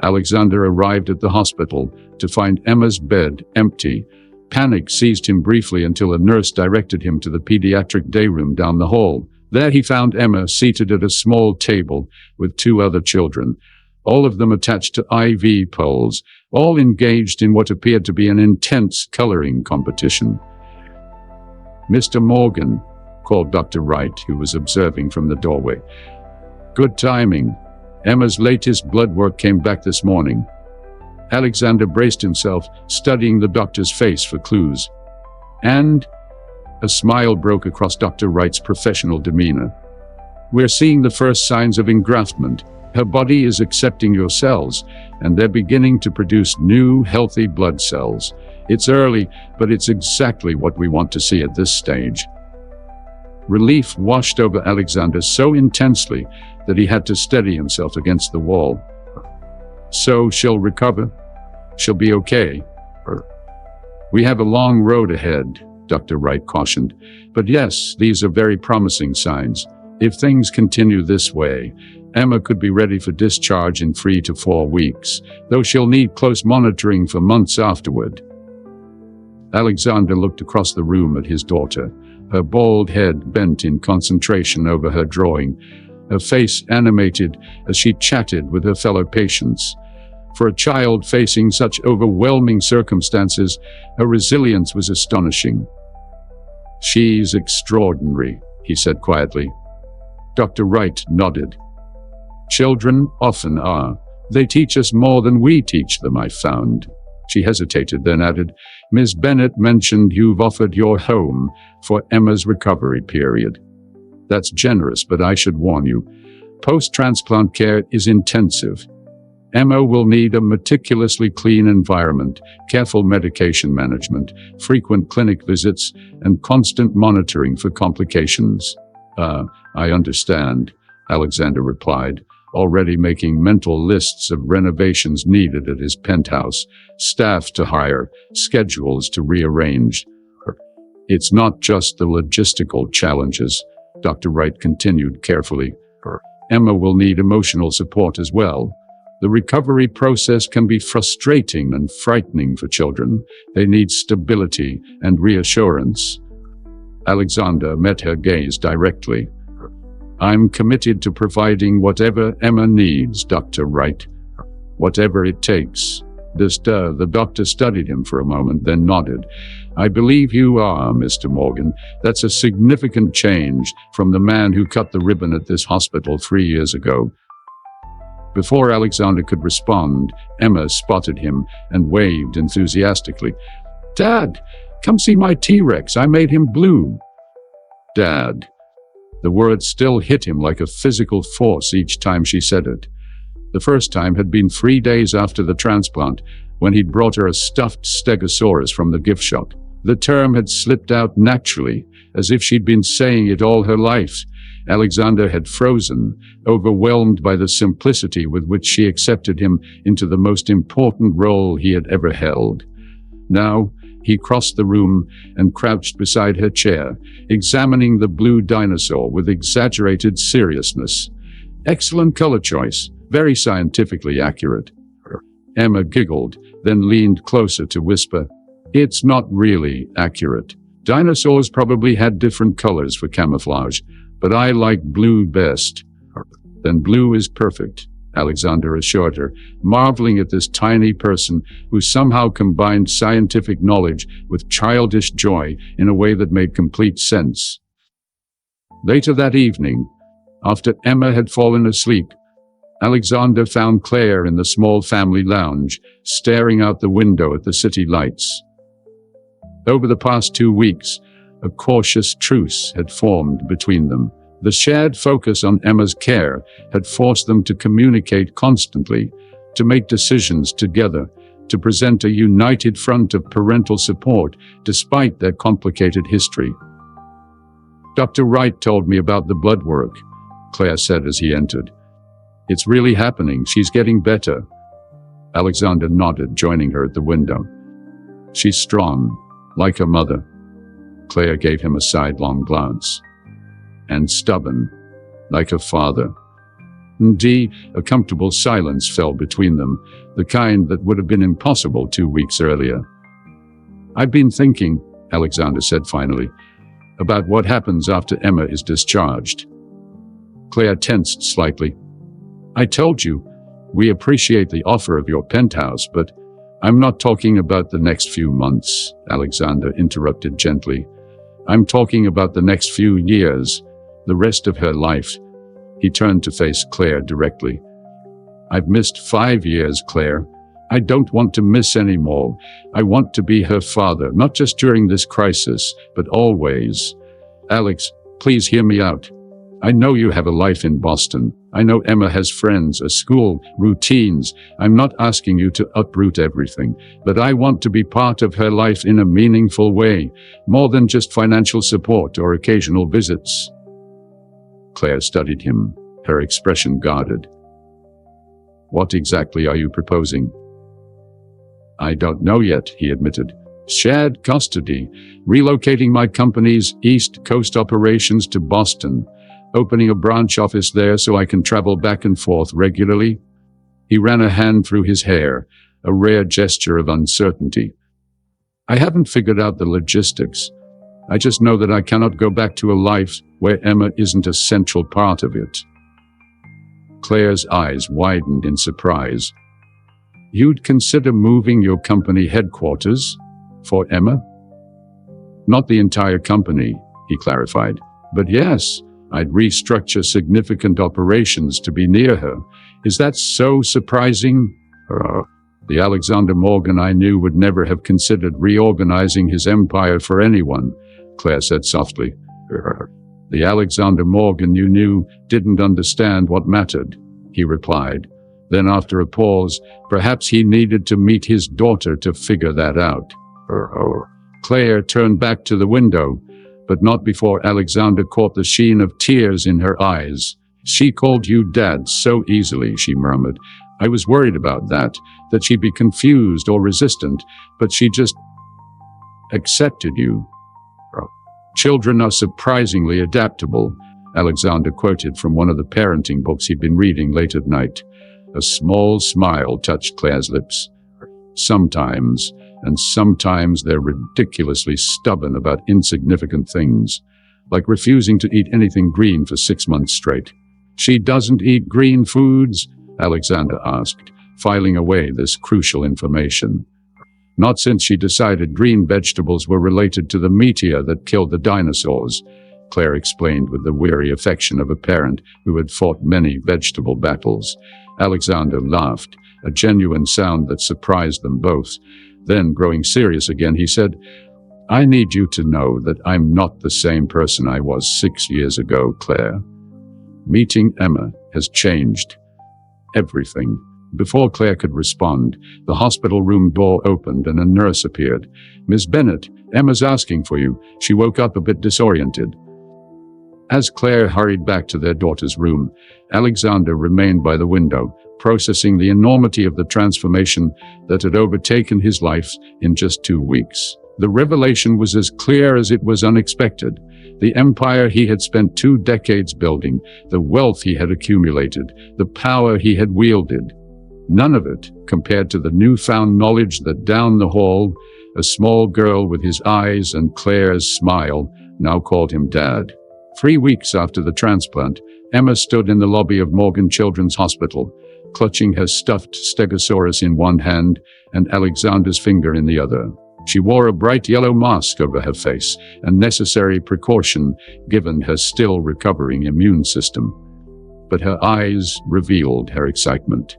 Alexander arrived at the hospital to find Emma's bed empty. Panic seized him briefly until a nurse directed him to the pediatric day room down the hall. There he found Emma seated at a small table with 2 other children, all of them attached to IV poles, all engaged in what appeared to be an intense coloring competition. "Mr. Morgan," called Dr. Wright, who was observing from the doorway. "Good timing. Emma's latest blood work came back this morning." Alexander braced himself, studying the doctor's face for clues. "And?" A smile broke across Dr. Wright's professional demeanor. "We're seeing the first signs of engraftment. Her body is accepting your cells, and they're beginning to produce new, healthy blood cells. It's early, but it's exactly what we want to see at this stage." Relief washed over Alexander so intensely that he had to steady himself against the wall. "So she'll recover? She'll be okay? We have a long road ahead," Dr. Wright cautioned. "But yes, these are very promising signs. If things continue this way, Emma could be ready for discharge in 3 to 4 weeks, though she'll need close monitoring for months afterward." Alexander looked across the room at his daughter, her bald head bent in concentration over her drawing, her face animated as she chatted with her fellow patients. For a child facing such overwhelming circumstances, her resilience was astonishing. "She's extraordinary," he said quietly. Dr. Wright nodded. "Children often are. They teach us more than we teach them, I've found." She hesitated, then added, "Ms. Bennett mentioned you've offered your home for Emma's recovery period. That's generous, but I should warn you, post-transplant care is intensive. Emma will need a meticulously clean environment, careful medication management, frequent clinic visits, and constant monitoring for complications." I understand," Alexander replied, already making mental lists of renovations needed at his penthouse, staff to hire, schedules to rearrange. It's not just the logistical challenges, Dr. Wright continued carefully. Emma will need emotional support as well. The recovery process can be frustrating and frightening for children. They need stability and reassurance. Alexander met her gaze directly. I'm committed to providing whatever Emma needs, Dr. Wright. Whatever it takes. The doctor studied him for a moment, then nodded. I believe you are, Mr. Morgan. That's a significant change from the man who cut the ribbon at this hospital 3 years ago. Before Alexander could respond, Emma spotted him and waved enthusiastically. Dad, come see my T-Rex. I made him blue. Dad. The word still hit him like a physical force each time she said it. The first time had been 3 days after the transplant, when he'd brought her a stuffed stegosaurus from the gift shop. The term had slipped out naturally, as if she'd been saying it all her life. Alexander had frozen, overwhelmed by the simplicity with which she accepted him into the most important role he had ever held. Now, he crossed the room and crouched beside her chair, examining the blue dinosaur with exaggerated seriousness. Excellent color choice, very scientifically accurate. Emma giggled, then leaned closer to whisper, It's not really accurate. Dinosaurs probably had different colors for camouflage, but I like blue best. Then blue is perfect, Alexander assured her, marveling at this tiny person who somehow combined scientific knowledge with childish joy in a way that made complete sense. Later that evening, after Emma had fallen asleep, Alexander found Claire in the small family lounge, staring out the window at the city lights. Over the past 2 weeks, a cautious truce had formed between them. The shared focus on Emma's care had forced them to communicate constantly, to make decisions together, to present a united front of parental support despite their complicated history. Dr. Wright told me about the blood work, Claire said as he entered. It's really happening. She's getting better. Alexander nodded, joining her at the window. She's strong, like her mother. Claire gave him a sidelong glance. And stubborn, like her father. Indeed, a comfortable silence fell between them, the kind that would have been impossible 2 weeks earlier. I've been thinking, Alexander said finally, about what happens after Emma is discharged. Claire tensed slightly. I told you, we appreciate the offer of your penthouse, but I'm not talking about the next few months, Alexander interrupted gently. I'm talking about the next few years, the rest of her life. He turned to face Claire directly. I've missed 5 years, Claire. I don't want to miss any more. I want to be her father, not just during this crisis, but always. Alex, please hear me out. I know you have a life in Boston. I know Emma has friends, a school, routines. I'm not asking you to uproot everything, but I want to be part of her life in a meaningful way, more than just financial support or occasional visits. Claire studied him, her expression guarded. What exactly are you proposing? I don't know yet, he admitted. Shared custody, relocating my company's East Coast operations to Boston, opening a branch office there so I can travel back and forth regularly. He ran a hand through his hair, a rare gesture of uncertainty. I haven't figured out the logistics. I just know that I cannot go back to a life where Emma isn't a central part of it. Claire's eyes widened in surprise. You'd consider moving your company headquarters for Emma? Not the entire company, he clarified. But yes, I'd restructure significant operations to be near her. Is that so surprising? The Alexander Morgan I knew would never have considered reorganizing his empire for anyone, Claire said softly. The Alexander Morgan you knew didn't understand what mattered, he replied. Then after a pause, perhaps he needed to meet his daughter to figure that out. Claire turned back to the window, but not before Alexander caught the sheen of tears in her eyes. She called you Dad so easily, she murmured. I was worried about that she'd be confused or resistant, but she just accepted you. Children are surprisingly adaptable, Alexander quoted from one of the parenting books he'd been reading late at night. A small smile touched Claire's lips. Sometimes, and sometimes they're ridiculously stubborn about insignificant things, like refusing to eat anything green for 6 months straight. She doesn't eat green foods? Alexander asked, filing away this crucial information. Not since she decided green vegetables were related to the meteor that killed the dinosaurs, Claire explained with the weary affection of a parent who had fought many vegetable battles. Alexander laughed, a genuine sound that surprised them both. Then, growing serious again, he said, I need you to know that I'm not the same person I was 6 years ago, Claire. Meeting Emma has changed everything. Before Claire could respond, the hospital room door opened and a nurse appeared. Miss Bennett, Emma's asking for you. She woke up a bit disoriented. As Claire hurried back to their daughter's room, Alexander remained by the window, processing the enormity of the transformation that had overtaken his life in just 2 weeks. The revelation was as clear as it was unexpected. The empire he had spent 2 decades building, the wealth he had accumulated, the power he had wielded. None of it compared to the newfound knowledge that down the hall, a small girl with his eyes and Claire's smile now called him Dad. 3 weeks after the transplant, Emma stood in the lobby of Morgan Children's Hospital, clutching her stuffed stegosaurus in one hand and Alexander's finger in the other. She wore a bright yellow mask over her face, a necessary precaution given her still recovering immune system. But her eyes revealed her excitement.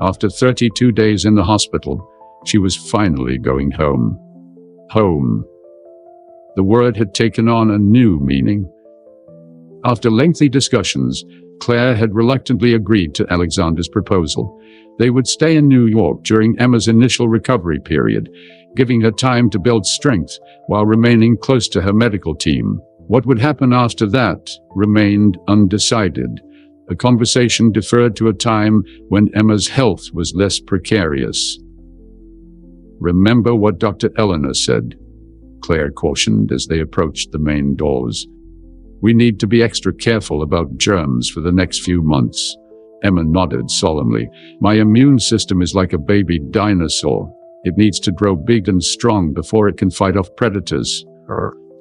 After 32 days in the hospital, she was finally going home. Home. The word had taken on a new meaning. After lengthy discussions, Claire had reluctantly agreed to Alexander's proposal. They would stay in New York during Emma's initial recovery period, giving her time to build strength while remaining close to her medical team. What would happen after that remained undecided. A conversation deferred to a time when Emma's health was less precarious. Remember what Dr. Eleanor said, Claire cautioned as they approached the main doors. We need to be extra careful about germs for the next few months. Emma nodded solemnly. My immune system is like a baby dinosaur. It needs to grow big and strong before it can fight off predators.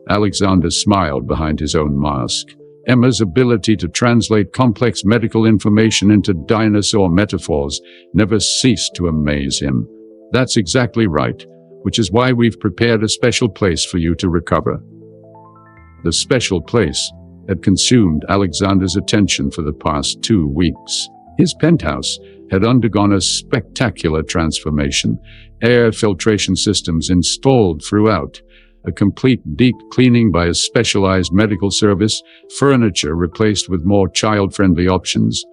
Alexander smiled behind his own mask. Emma's ability to translate complex medical information into dinosaur metaphors never ceased to amaze him. That's exactly right, which is why we've prepared a special place for you to recover. The special place had consumed Alexander's attention for the past 2 weeks. His penthouse had undergone a spectacular transformation. Air filtration systems installed throughout, a complete deep cleaning by a specialized medical service, furniture replaced with more child-friendly options,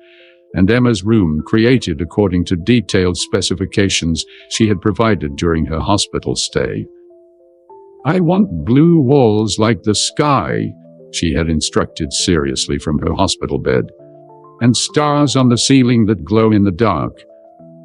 and Emma's room created according to detailed specifications she had provided during her hospital stay. I want blue walls like the sky, she had instructed seriously from her hospital bed, and stars on the ceiling that glow in the dark,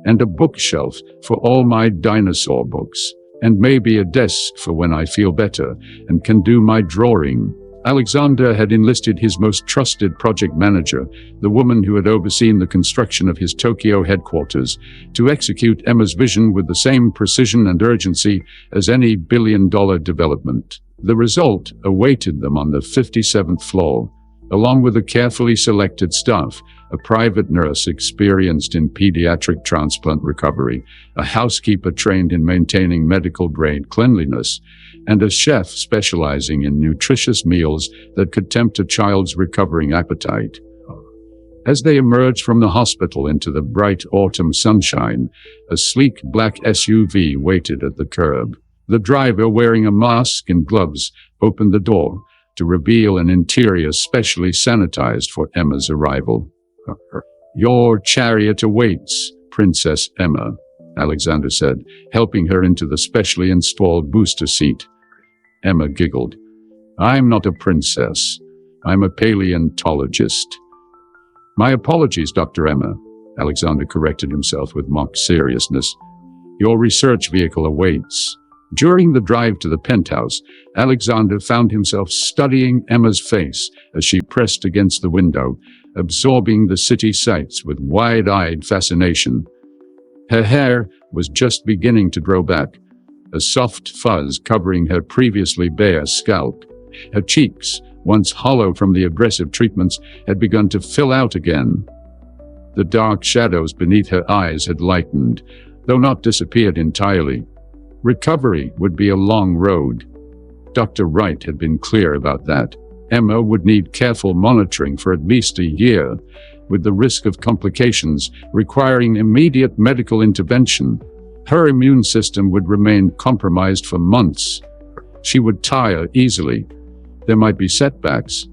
and a bookshelf for all my dinosaur books, and maybe a desk for when I feel better and can do my drawing. Alexander had enlisted his most trusted project manager, the woman who had overseen the construction of his Tokyo headquarters, to execute Emma's vision with the same precision and urgency as any billion-dollar development. The result awaited them on the 57th floor, along with a carefully selected staff, a private nurse experienced in pediatric transplant recovery, a housekeeper trained in maintaining medical-grade cleanliness, and a chef specializing in nutritious meals that could tempt a child's recovering appetite. As they emerged from the hospital into the bright autumn sunshine, a sleek black SUV waited at the curb. The driver, wearing a mask and gloves, opened the door to reveal an interior specially sanitized for Emma's arrival. Your chariot awaits, Princess Emma, Alexander said, helping her into the specially installed booster seat. Emma giggled. I'm not a princess. I'm a paleontologist. My apologies, Dr. Emma. Alexander corrected himself with mock seriousness. Your research vehicle awaits. During the drive to the penthouse, Alexander found himself studying Emma's face as she pressed against the window, absorbing the city sights with wide-eyed fascination. Her hair was just beginning to grow back, a soft fuzz covering her previously bare scalp. Her cheeks, once hollow from the aggressive treatments, had begun to fill out again. The dark shadows beneath her eyes had lightened, though not disappeared entirely. Recovery would be a long road. Dr. Wright had been clear about that. Emma would need careful monitoring for at least a year, with the risk of complications requiring immediate medical intervention. Her immune system would remain compromised for months. She would tire easily. There might be setbacks.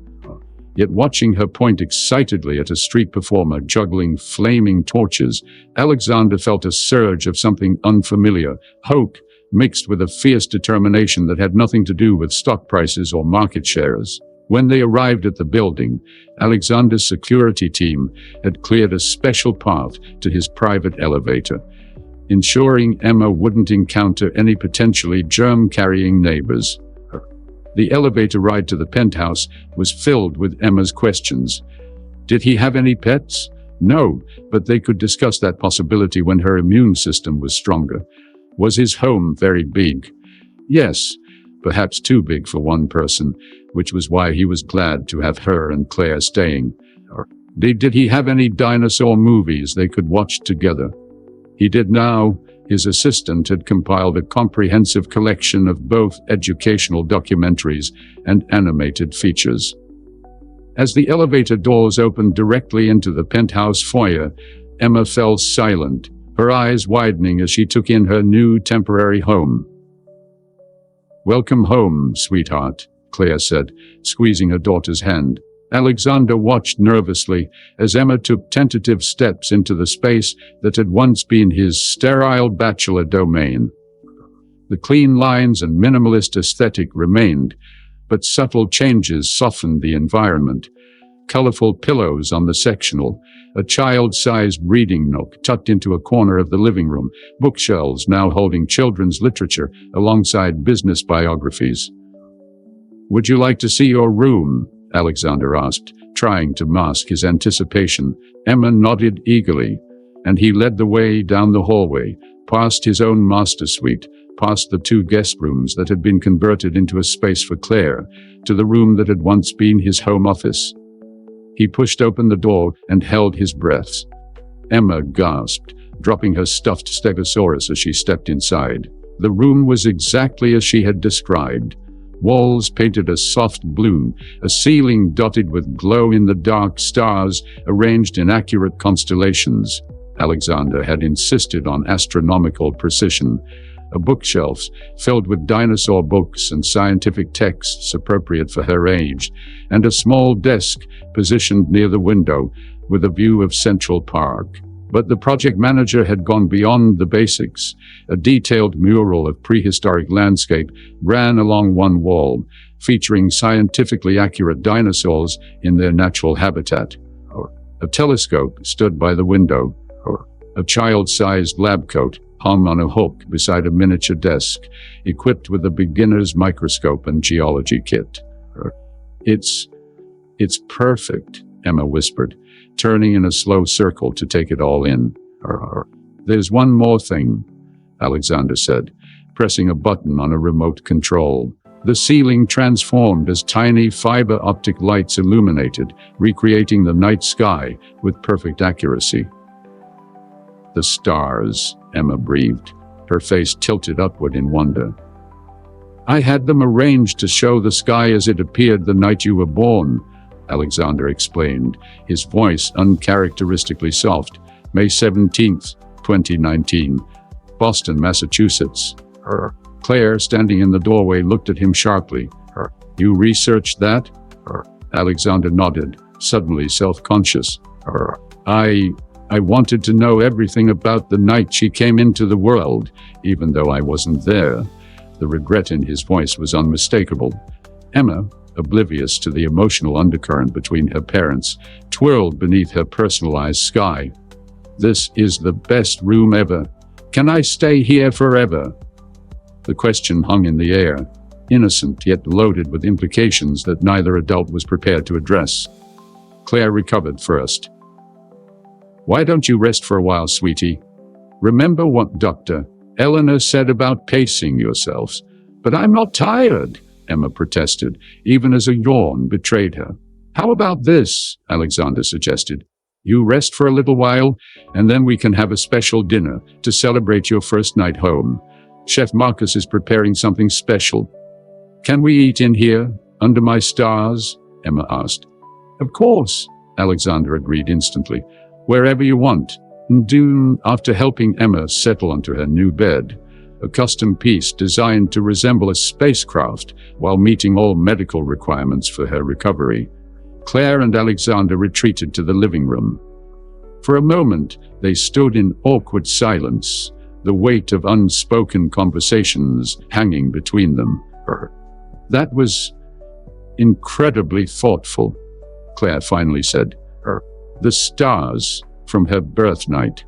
Yet watching her point excitedly at a street performer juggling flaming torches, Alexander felt a surge of something unfamiliar, hope, mixed with a fierce determination that had nothing to do with stock prices or market shares. When they arrived at the building, Alexander's security team had cleared a special path to his private elevator, ensuring Emma wouldn't encounter any potentially germ-carrying neighbors. The elevator ride to the penthouse was filled with Emma's questions. Did he have any pets? No, but they could discuss that possibility when her immune system was stronger. Was his home very big? Yes, perhaps too big for one person, which was why he was glad to have her and Claire staying. Did he have any dinosaur movies they could watch together? He did now. His assistant had compiled a comprehensive collection of both educational documentaries and animated features. As the elevator doors opened directly into the penthouse foyer, Emma fell silent, her eyes widening as she took in her new temporary home. "Welcome home, sweetheart," Claire said, squeezing her daughter's hand. Alexander watched nervously as Emma took tentative steps into the space that had once been his sterile bachelor domain. The clean lines and minimalist aesthetic remained, but subtle changes softened the environment. Colorful pillows on the sectional, a child-sized reading nook tucked into a corner of the living room, bookshelves now holding children's literature alongside business biographies. "Would you like to see your room?" Alexander asked, trying to mask his anticipation. Emma nodded eagerly, and he led the way down the hallway, past his own master suite, past the two guest rooms that had been converted into a space for Claire, to the room that had once been his home office. He pushed open the door and held his breath. Emma gasped, dropping her stuffed stegosaurus as she stepped inside. The room was exactly as she had described. Walls painted a soft blue, a ceiling dotted with glow-in-the-dark stars arranged in accurate constellations. Alexander had insisted on astronomical precision. A bookshelf filled with dinosaur books and scientific texts appropriate for her age, and a small desk positioned near the window with a view of Central Park. But the project manager had gone beyond the basics. A detailed mural of prehistoric landscape ran along one wall, featuring scientifically accurate dinosaurs in their natural habitat. A telescope stood by the window. A child-sized lab coat hung on a hook beside a miniature desk, equipped with a beginner's microscope and geology kit. It's perfect," Emma whispered, turning in a slow circle to take it all in. "There's one more thing," Alexander said, pressing a button on a remote control. The ceiling transformed as tiny fiber optic lights illuminated, recreating the night sky with perfect accuracy. "The stars," Emma breathed, her face tilted upward in wonder. "I had them arranged to show the sky as it appeared the night you were born," Alexander explained, his voice uncharacteristically soft. "May 17th, 2019, Boston, Massachusetts." Claire, standing in the doorway, looked at him sharply. "You researched that?" Alexander nodded, suddenly self-conscious. I wanted to know everything about the night she came into the world, even though I wasn't there." The regret in his voice was unmistakable. "Emma, oblivious to the emotional undercurrent between her parents, twirled beneath her personalized sky. "This is the best room ever. Can I stay here forever?" The question hung in the air, innocent yet loaded with implications that neither adult was prepared to address. Claire recovered first. "Why don't you rest for a while, sweetie? Remember what Dr. Eleanor said about pacing yourselves?" "But I'm not tired," Emma protested, even as a yawn betrayed her. "How about this?" Alexander suggested. "You rest for a little while, and then we can have a special dinner to celebrate your first night home. Chef Marcus is preparing something special." "Can we eat in here, under my stars?" Emma asked. "Of course," Alexander agreed instantly. "Wherever you want." And Dune, after helping Emma settle onto her new bed, a custom piece designed to resemble a spacecraft while meeting all medical requirements for her recovery, Claire and Alexander retreated to the living room. For a moment, they stood in awkward silence, the weight of unspoken conversations hanging between them. "That was incredibly thoughtful," Claire finally said. "The stars from her birth night."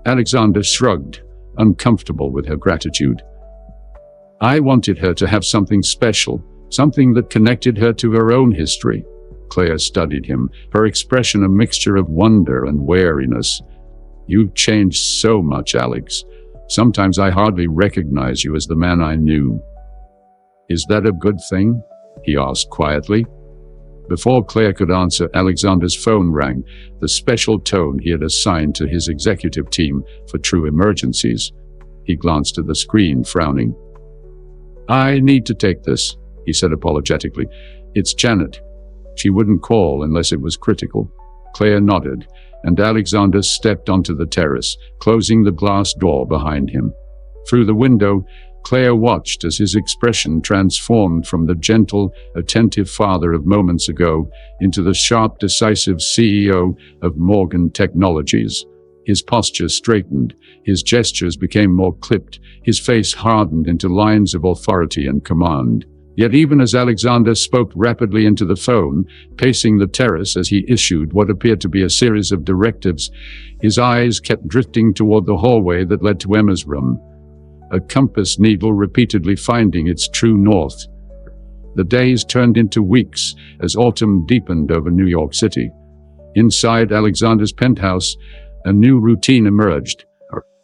Alexander shrugged, uncomfortable with her gratitude. "I wanted her to have something special, something that connected her to her own history." Claire studied him, her expression a mixture of wonder and wariness. "You've changed so much, Alex. Sometimes I hardly recognize you as the man I knew." "Is that a good thing?" he asked quietly. Before Claire could answer, Alexander's phone rang, the special tone he had assigned to his executive team for true emergencies. He glanced at the screen, frowning. "I need to take this," he said apologetically. "It's Janet. She wouldn't call unless it was critical." Claire nodded, and Alexander stepped onto the terrace, closing the glass door behind him. Through the window, Claire watched as his expression transformed from the gentle, attentive father of moments ago into the sharp, decisive CEO of Morgan Technologies. His posture straightened, his gestures became more clipped, his face hardened into lines of authority and command. Yet even as Alexander spoke rapidly into the phone, pacing the terrace as he issued what appeared to be a series of directives, his eyes kept drifting toward the hallway that led to Emma's room, a compass needle repeatedly finding its true north. The days turned into weeks as autumn deepened over New York City. Inside Alexander's penthouse, a new routine emerged,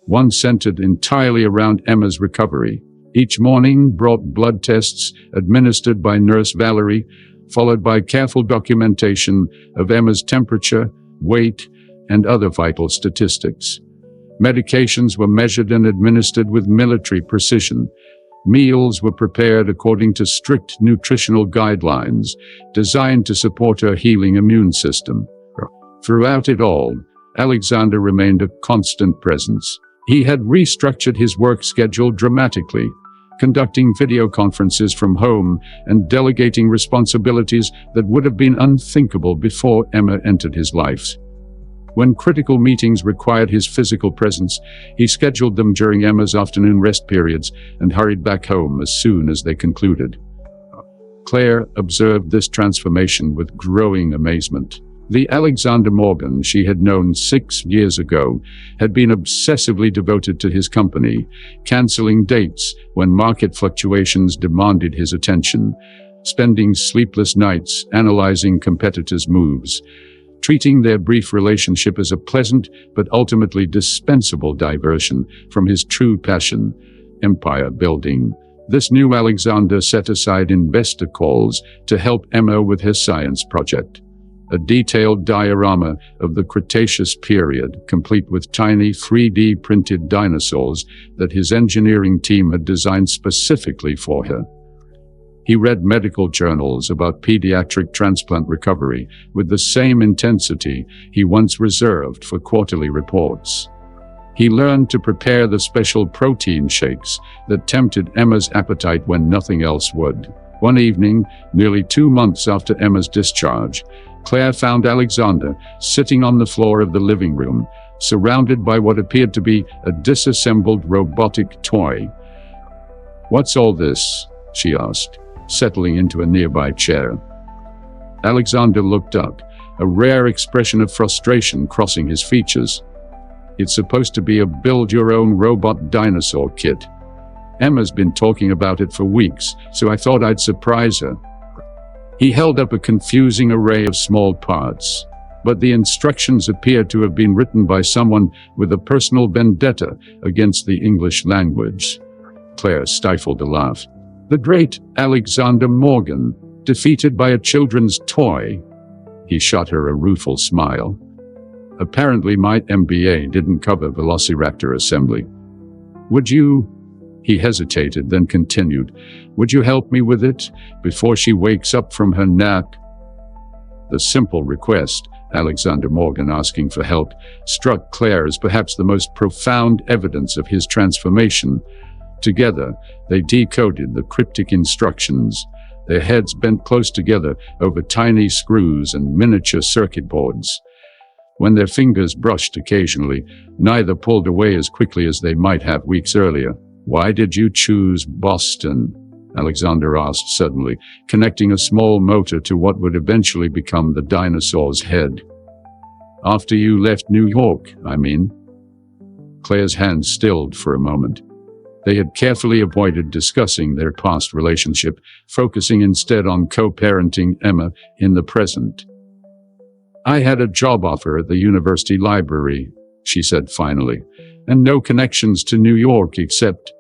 one centered entirely around Emma's recovery. Each morning brought blood tests administered by Nurse Valerie, followed by careful documentation of Emma's temperature, weight, and other vital statistics. Medications were measured and administered with military precision. Meals were prepared according to strict nutritional guidelines, designed to support her healing immune system. Throughout it all, Alexander remained a constant presence. He had restructured his work schedule dramatically, conducting video conferences from home and delegating responsibilities that would have been unthinkable before Emma entered his life. When critical meetings required his physical presence, he scheduled them during Emma's afternoon rest periods and hurried back home as soon as they concluded. Claire observed this transformation with growing amazement. The Alexander Morgan she had known 6 years ago had been obsessively devoted to his company, canceling dates when market fluctuations demanded his attention, spending sleepless nights analyzing competitors' moves, treating their brief relationship as a pleasant but ultimately dispensable diversion from his true passion, empire building. This new Alexander set aside investor calls to help Emma with her science project. A detailed diorama of the Cretaceous period, complete with tiny 3D printed dinosaurs that his engineering team had designed specifically for her. He read medical journals about pediatric transplant recovery with the same intensity he once reserved for quarterly reports. He learned to prepare the special protein shakes that tempted Emma's appetite when nothing else would. One evening, nearly 2 months after Emma's discharge, Claire found Alexander sitting on the floor of the living room, surrounded by what appeared to be a disassembled robotic toy. "What's all this?" she asked, settling into a nearby chair. Alexander looked up, a rare expression of frustration crossing his features. It's supposed to be a build-your-own robot dinosaur kit. Emma's been talking about it for weeks, so I thought I'd surprise her. He held up a confusing array of small parts, but the instructions appeared to have been written by someone with a personal vendetta against the English language. Claire stifled a laugh. The great Alexander Morgan, defeated by a children's toy. He shot her a rueful smile. Apparently my MBA didn't cover Velociraptor assembly. Would you? He hesitated, then continued. Would you help me with it before she wakes up from her nap? The simple request, Alexander Morgan asking for help, struck Claire as perhaps the most profound evidence of his transformation. Together, they decoded the cryptic instructions, their heads bent close together over tiny screws and miniature circuit boards. When their fingers brushed occasionally, neither pulled away as quickly as they might have weeks earlier. Why did you choose Boston? Alexander asked suddenly, connecting a small motor to what would eventually become the dinosaur's head. After you left New York, I mean. Claire's hand stilled for a moment. They had carefully avoided discussing their past relationship, focusing instead on co-parenting Emma in the present. I had a job offer at the university library, she said finally, and no connections to New York except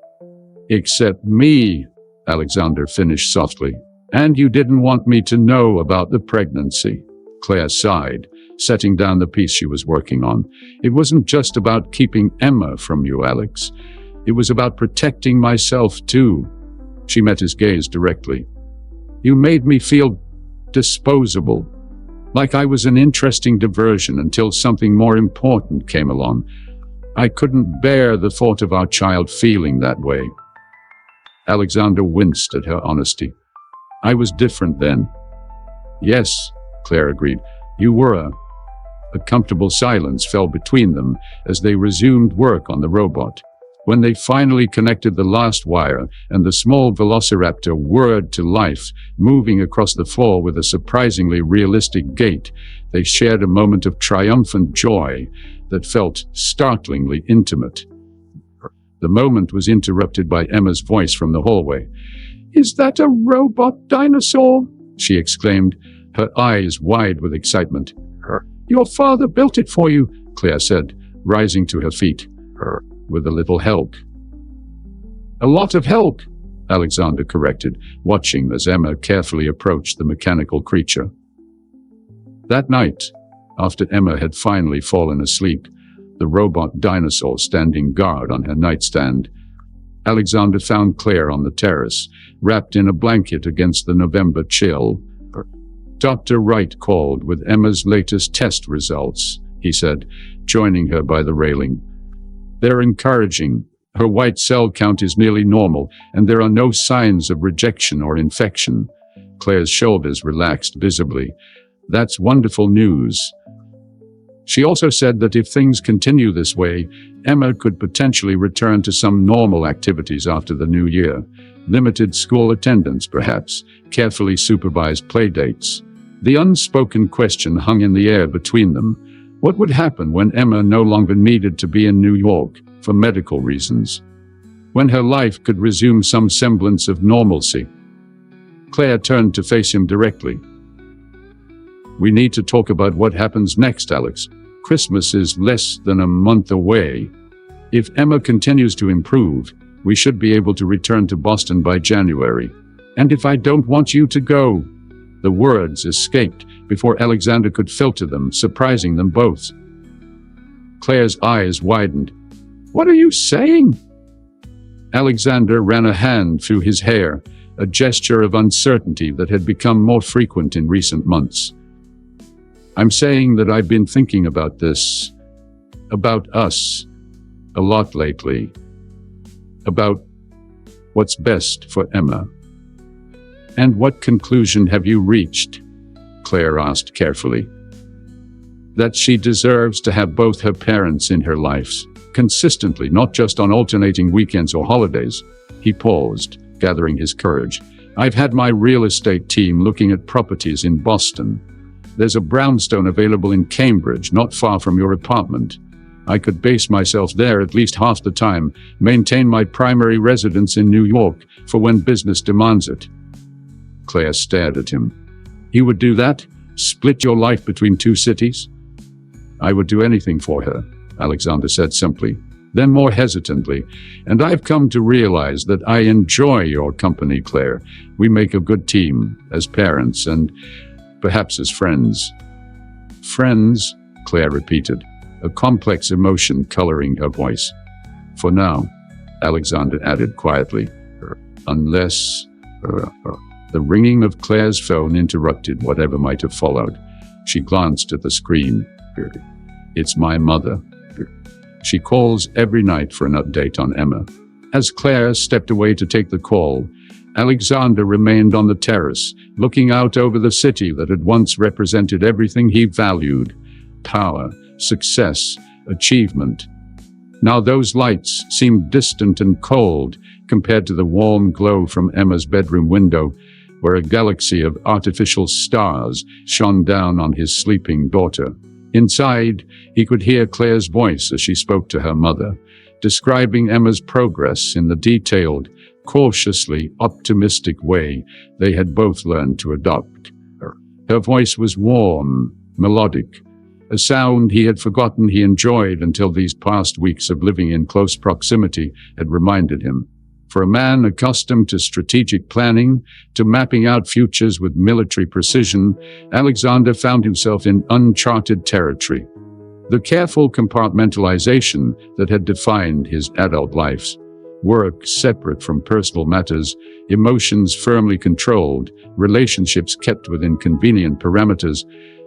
me, Alexander finished softly. And you didn't want me to know about the pregnancy. Claire sighed, setting down the piece she was working on. It wasn't just about keeping Emma from you, Alex. It was about protecting myself, too. She met his gaze directly. You made me feel disposable, like I was an interesting diversion until something more important came along. I couldn't bear the thought of our child feeling that way. Alexander winced at her honesty. I was different then. Yes, Claire agreed. You were. A comfortable silence fell between them as they resumed work on the robot. When they finally connected the last wire and the small velociraptor whirred to life, moving across the floor with a surprisingly realistic gait, they shared a moment of triumphant joy that felt startlingly intimate. The moment was interrupted by Emma's voice from the hallway. Is that a robot dinosaur? She exclaimed, her eyes wide with excitement. Your father built it for you, Claire said, rising to her feet. With a little help. A lot of help, Alexander corrected, watching as Emma carefully approached the mechanical creature. That night, after Emma had finally fallen asleep, the robot dinosaur standing guard on her nightstand, Alexander found Claire on the terrace, wrapped in a blanket against the November chill. Dr. Wright called with Emma's latest test results, he said, joining her by the railing. They're encouraging. Her white cell count is nearly normal, and there are no signs of rejection or infection. Claire's shoulders relaxed visibly. That's wonderful news. She also said that if things continue this way, Emma could potentially return to some normal activities after the new year. Limited school attendance, perhaps, carefully supervised playdates. The unspoken question hung in the air between them. What would happen when Emma no longer needed to be in New York for medical reasons? When her life could resume some semblance of normalcy? Claire turned to face him directly. We need to talk about what happens next, Alex. Christmas is less than a month away. If Emma continues to improve, we should be able to return to Boston by January. And if I don't want you to go, the words escaped before Alexander could filter them, surprising them both. Claire's eyes widened. What are you saying? Alexander ran a hand through his hair, a gesture of uncertainty that had become more frequent in recent months. I'm saying that I've been thinking about this, about us, a lot lately, about what's best for Emma. And what conclusion have you reached? Claire asked carefully. That she deserves to have both her parents in her lives, consistently, not just on alternating weekends or holidays. He paused, gathering his courage. I've had my real estate team looking at properties in Boston. There's a brownstone available in Cambridge, not far from your apartment. I could base myself there at least half the time, maintain my primary residence in New York for when business demands it. Claire stared at him. You would do that? Split your life between two cities? I would do anything for her, Alexander said simply. Then more hesitantly, and I've come to realize that I enjoy your company, Claire. We make a good team, as parents and perhaps as friends. Friends, Claire repeated, a complex emotion coloring her voice. For now, Alexander added quietly, unless... The ringing of Claire's phone interrupted whatever might have followed. She glanced at the screen. It's my mother. She calls every night for an update on Emma. As Claire stepped away to take the call, Alexander remained on the terrace, looking out over the city that had once represented everything he valued: power, success, achievement. Now those lights seemed distant and cold compared to the warm glow from Emma's bedroom window, where a galaxy of artificial stars shone down on his sleeping daughter. Inside, he could hear Claire's voice as she spoke to her mother, describing Emma's progress in the detailed, cautiously optimistic way they had both learned to adopt. Her voice was warm, melodic, a sound he had forgotten he enjoyed until these past weeks of living in close proximity had reminded him. For a man accustomed to strategic planning, to mapping out futures with military precision, Alexander found himself in uncharted territory. The careful compartmentalization that had defined his adult life, work separate from personal matters, emotions firmly controlled, relationships kept within convenient parameters,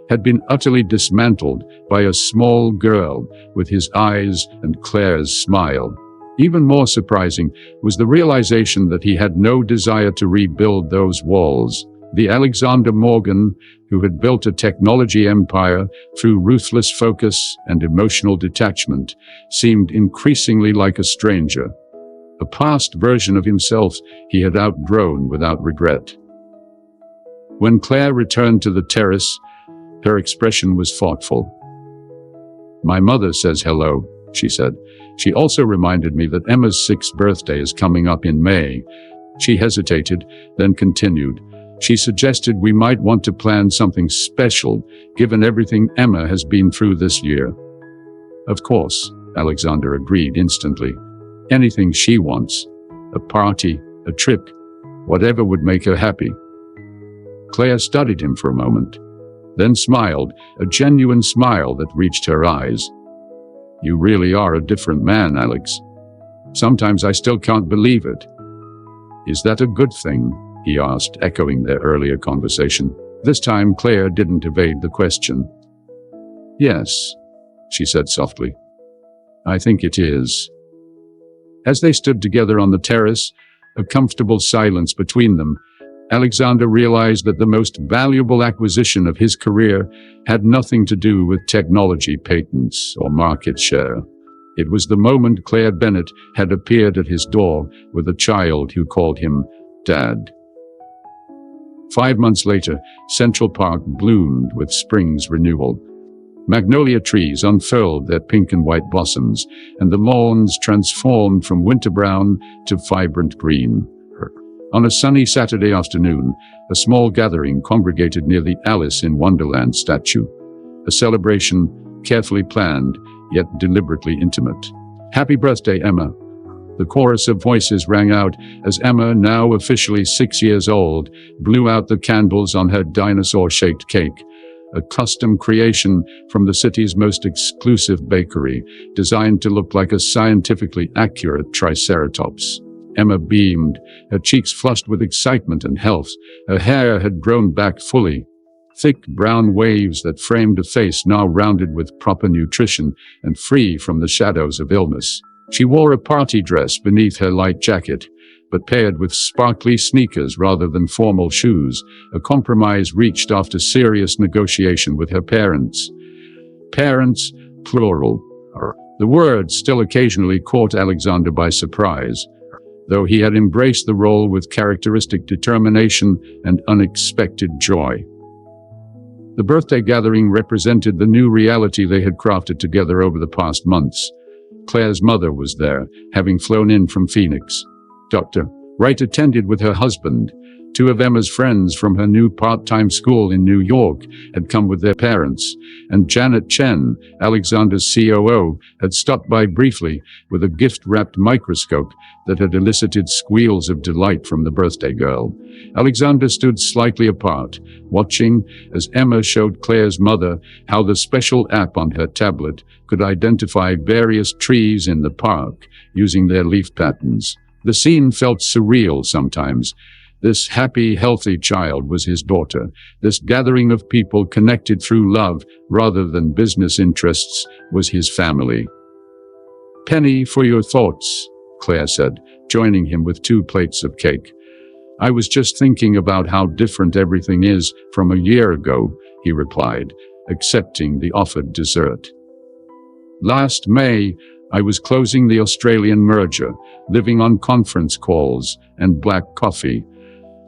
had been utterly dismantled by a small girl with his eyes and Claire's smile. Even more surprising was the realization that he had no desire to rebuild those walls. The Alexander Morgan, who had built a technology empire through ruthless focus and emotional detachment, seemed increasingly like a stranger, a past version of himself he had outgrown without regret. When Claire returned to the terrace, her expression was thoughtful. My mother says hello, she said. She also reminded me that Emma's 6th birthday is coming up in May. She hesitated, then continued. She suggested we might want to plan something special, given everything Emma has been through this year. Of course, Alexander agreed instantly. Anything she wants. A party, a trip, whatever would make her happy. Claire studied him for a moment, then smiled, a genuine smile that reached her eyes. You really are a different man, Alex. Sometimes I still can't believe it. Is that a good thing? He asked, echoing their earlier conversation. This time, Claire didn't evade the question. Yes, she said softly. I think it is. As they stood together on the terrace, a comfortable silence between them, Alexander realized that the most valuable acquisition of his career had nothing to do with technology patents or market share. It was the moment Claire Bennett had appeared at his door with a child who called him Dad. 5 months later, Central Park bloomed with spring's renewal. Magnolia trees unfurled their pink and white blossoms, and the lawns transformed from winter brown to vibrant green. On a sunny Saturday afternoon, a small gathering congregated near the Alice in Wonderland statue. A celebration carefully planned, yet deliberately intimate. Happy birthday, Emma. The chorus of voices rang out as Emma, now officially 6 years old, blew out the candles on her dinosaur-shaped cake, a custom creation from the city's most exclusive bakery, designed to look like a scientifically accurate triceratops. Emma beamed, her cheeks flushed with excitement and health. Her hair had grown back fully, thick brown waves that framed a face now rounded with proper nutrition and free from the shadows of illness. She wore a party dress beneath her light jacket, but paired with sparkly sneakers rather than formal shoes, a compromise reached after serious negotiation with her parents. Parents, plural. The word still occasionally caught Alexander by surprise. though he had embraced the role with characteristic determination and unexpected joy. The birthday gathering represented the new reality they had crafted together over the past months. Claire's mother was there, having flown in from Phoenix. Dr. Wright attended with her husband. Two of Emma's friends from her new part-time school in New York had come with their parents, and Janet Chen, Alexander's COO, had stopped by briefly with a gift-wrapped microscope that had elicited squeals of delight from the birthday girl. Alexander stood slightly apart, watching as Emma showed Claire's mother how the special app on her tablet could identify various trees in the park using their leaf patterns. The scene felt surreal sometimes. This happy, healthy child was his daughter. This gathering of people connected through love rather than business interests was his family. "Penny for your thoughts," Claire said, joining him with 2 plates of cake. "I was just thinking about how different everything is from a year ago," he replied, accepting the offered dessert. "Last May, I was closing the Australian merger, living on conference calls and black coffee.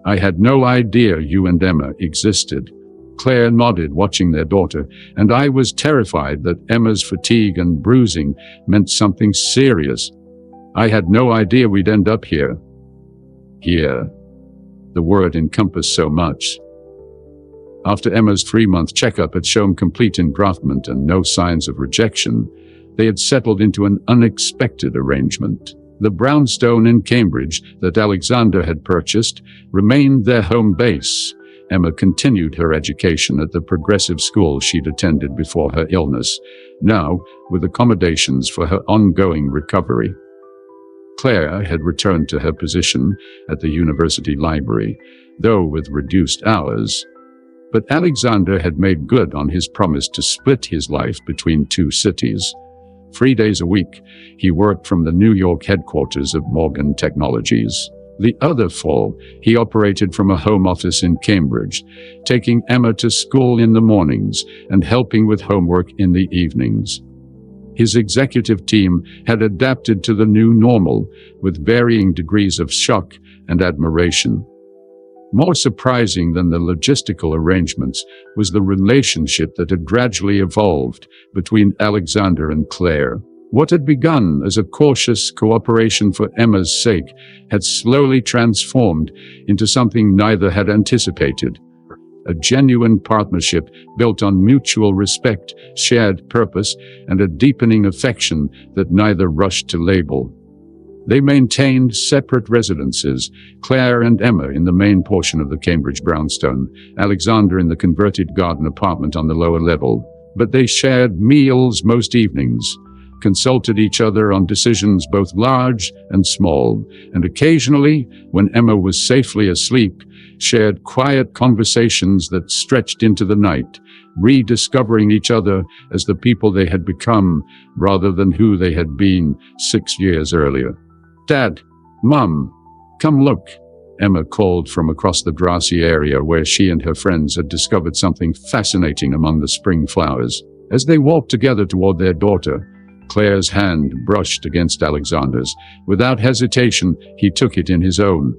I had no idea you and Emma existed." Claire nodded, watching their daughter, "and I was terrified that Emma's fatigue and bruising meant something serious. I had no idea we'd end up here." Here. The word encompassed so much. After Emma's 3-month checkup had shown complete engraftment and no signs of rejection, they had settled into an unexpected arrangement. The brownstone in Cambridge that Alexander had purchased remained their home base. Emma continued her education at the progressive school she'd attended before her illness, now with accommodations for her ongoing recovery. Claire had returned to her position at the university library, though with reduced hours. But Alexander had made good on his promise to split his life between 2 cities. 3 days a week, he worked from the New York headquarters of Morgan Technologies. The other 4, he operated from a home office in Cambridge, taking Emma to school in the mornings and helping with homework in the evenings. His executive team had adapted to the new normal with varying degrees of shock and admiration. More surprising than the logistical arrangements was the relationship that had gradually evolved between Alexander and Claire. What had begun as a cautious cooperation for Emma's sake had slowly transformed into something neither had anticipated. A genuine partnership built on mutual respect, shared purpose, and a deepening affection that neither rushed to label. They maintained separate residences, Claire and Emma in the main portion of the Cambridge brownstone, Alexander in the converted garden apartment on the lower level. But they shared meals most evenings, consulted each other on decisions both large and small, and occasionally, when Emma was safely asleep, shared quiet conversations that stretched into the night, rediscovering each other as the people they had become rather than who they had been 6 years earlier. "Dad, Mum, come look," Emma called from across the grassy area where she and her friends had discovered something fascinating among the spring flowers. As they walked together toward their daughter, Claire's hand brushed against Alexander's. Without hesitation, he took it in his own,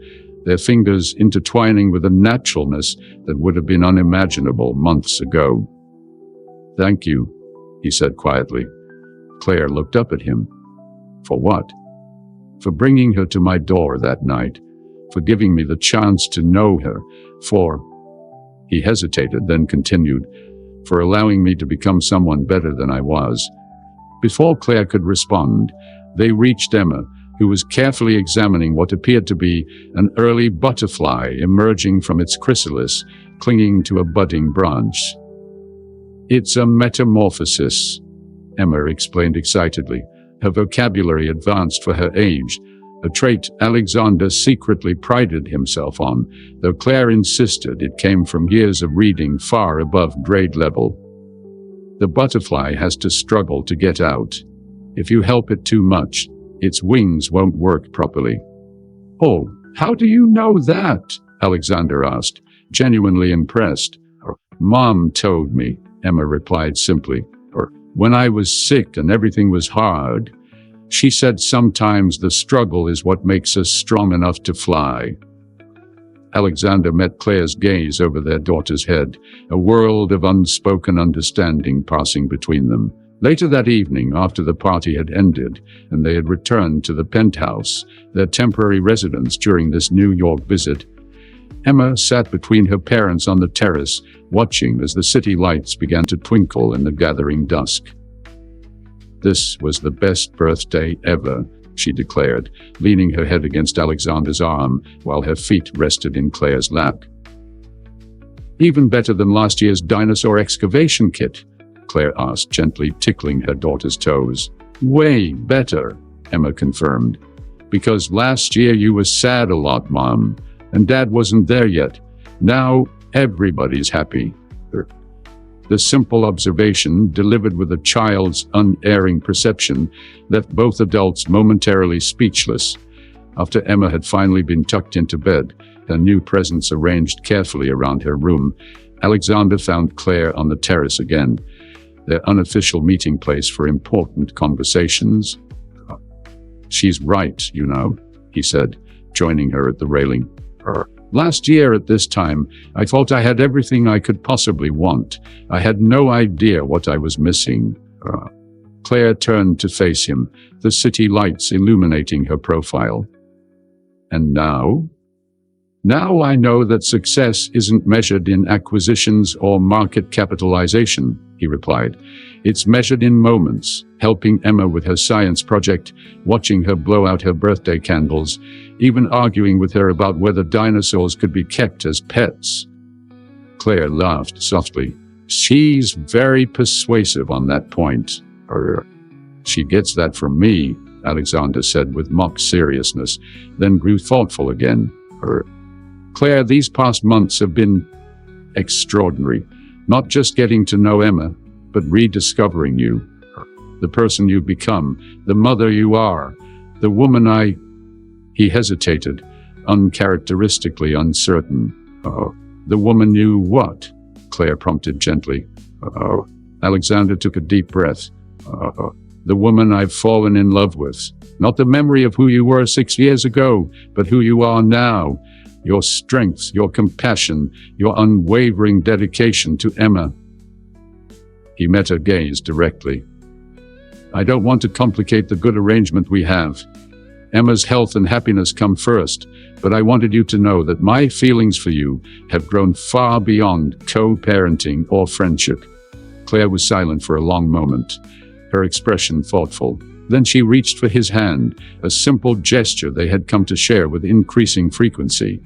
their fingers intertwining with a naturalness that would have been unimaginable months ago. "Thank you," he said quietly. Claire looked up at him. "For what?" "For bringing her to my door that night, for giving me the chance to know her, for—" He hesitated, then continued, "for allowing me to become someone better than I was." Before Claire could respond, they reached Emma, who was carefully examining what appeared to be an early butterfly emerging from its chrysalis, clinging to a budding branch. "It's a metamorphosis," Emma explained excitedly. Her vocabulary advanced for her age, a trait Alexander secretly prided himself on, though Claire insisted it came from years of reading far above grade level. "The butterfly has to struggle to get out. If you help it too much, its wings won't work properly." "Oh, how do you know that?" Alexander asked, genuinely impressed. "Mom told me," Emma replied simply. "When I was sick and everything was hard, She said sometimes the struggle is what makes us strong enough to fly. Alexander met Claire's gaze over their daughter's head, a world of unspoken understanding passing between them. Later that evening, after the party had ended and they had returned to the penthouse, their temporary residence during this New York visit, Emma sat between her parents on the terrace, watching as the city lights began to twinkle in the gathering dusk. "This was the best birthday ever," she declared, leaning her head against Alexander's arm while her feet rested in Claire's lap. "Even better than last year's dinosaur excavation kit?" Claire asked, gently tickling her daughter's toes. "Way better," Emma confirmed. "Because last year you were sad a lot, Mom, and Dad wasn't there yet. Now everybody's happy." The simple observation, delivered with a child's unerring perception, left both adults momentarily speechless. After Emma had finally been tucked into bed, her new presents arranged carefully around her room, Alexander found Claire on the terrace again, their unofficial meeting place for important conversations. "She's right, you know," he said, joining her at the railing. "Last year at this time, I thought I had everything I could possibly want. I had no idea what I was missing." Claire turned to face him, the city lights illuminating her profile. "And now? Now I know that success isn't measured in acquisitions or market capitalization," he replied. "It's measured in moments, helping Emma with her science project, watching her blow out her birthday candles, even arguing with her about whether dinosaurs could be kept as pets." Claire laughed softly. "She's very persuasive on that point." "She gets that from me," Alexander said with mock seriousness, then grew thoughtful again. "Claire, these past months have been extraordinary. Not just getting to know Emma, but rediscovering you. The person you've become, the mother you are, the woman I—" He hesitated, uncharacteristically uncertain. "The woman you what?" Claire prompted gently. Alexander took a deep breath. "The woman I've fallen in love with. Not the memory of who you were 6 years ago, but who you are now. Your strength, your compassion, your unwavering dedication to Emma." He met her gaze directly. "I don't want to complicate the good arrangement we have. Emma's health and happiness come first, but I wanted you to know that my feelings for you have grown far beyond co-parenting or friendship." Claire was silent for a long moment, her expression thoughtful. Then she reached for his hand, a simple gesture they had come to share with increasing frequency.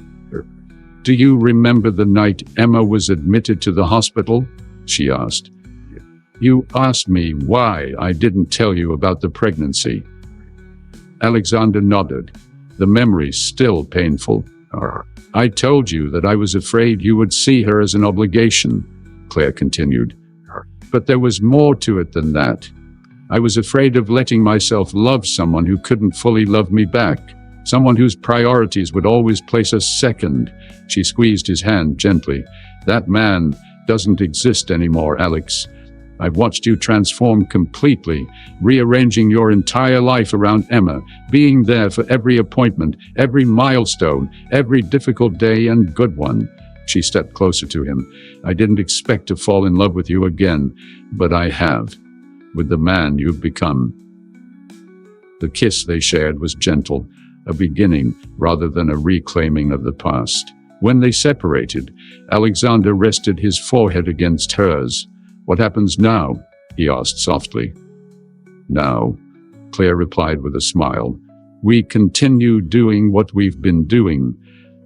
"Do you remember the night Emma was admitted to the hospital?" she asked. "You asked me why I didn't tell you about the pregnancy." Alexander nodded, the memory still painful. "I told you that I was afraid you would see her as an obligation," Claire continued. "But there was more to it than that. I was afraid of letting myself love someone who couldn't fully love me back. Someone whose priorities would always place us second." She squeezed his hand gently. "That man doesn't exist anymore, Alex. I've watched you transform completely, rearranging your entire life around Emma, being there for every appointment, every milestone, every difficult day and good one." She stepped closer to him. "I didn't expect to fall in love with you again, but I have, with the man you've become." The kiss they shared was gentle, a beginning rather than a reclaiming of the past. When they separated, Alexander rested his forehead against hers. "What happens now?" he asked softly. "Now," Claire replied with a smile, "we continue doing what we've been doing,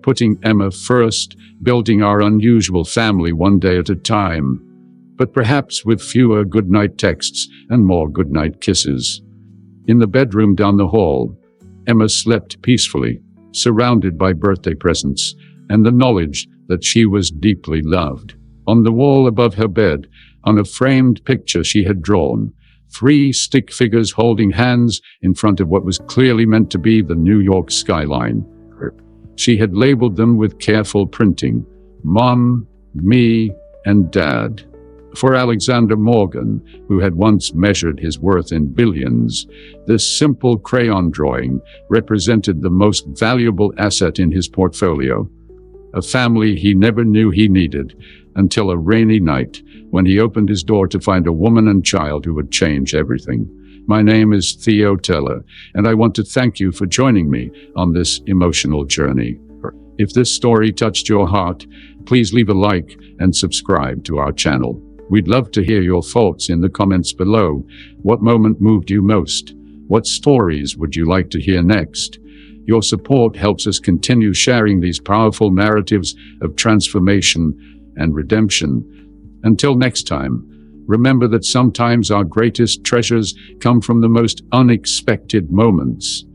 putting Emma first, building our unusual family one day at a time, but perhaps with fewer goodnight texts and more goodnight kisses." In the bedroom down the hall, Emma slept peacefully, surrounded by birthday presents and the knowledge that she was deeply loved. On the wall above her bed, on a framed picture she had drawn, 3 stick figures holding hands in front of what was clearly meant to be the New York skyline. She had labeled them with careful printing, "Mom, me, and Dad." For Alexander Morgan, who had once measured his worth in billions, this simple crayon drawing represented the most valuable asset in his portfolio. A family he never knew he needed, until a rainy night when he opened his door to find a woman and child who would change everything. My name is Theo Teller, and I want to thank you for joining me on this emotional journey. If this story touched your heart, please leave a like and subscribe to our channel. We'd love to hear your thoughts in the comments below. What moment moved you most? What stories would you like to hear next? Your support helps us continue sharing these powerful narratives of transformation and redemption. Until next time, remember that sometimes our greatest treasures come from the most unexpected moments.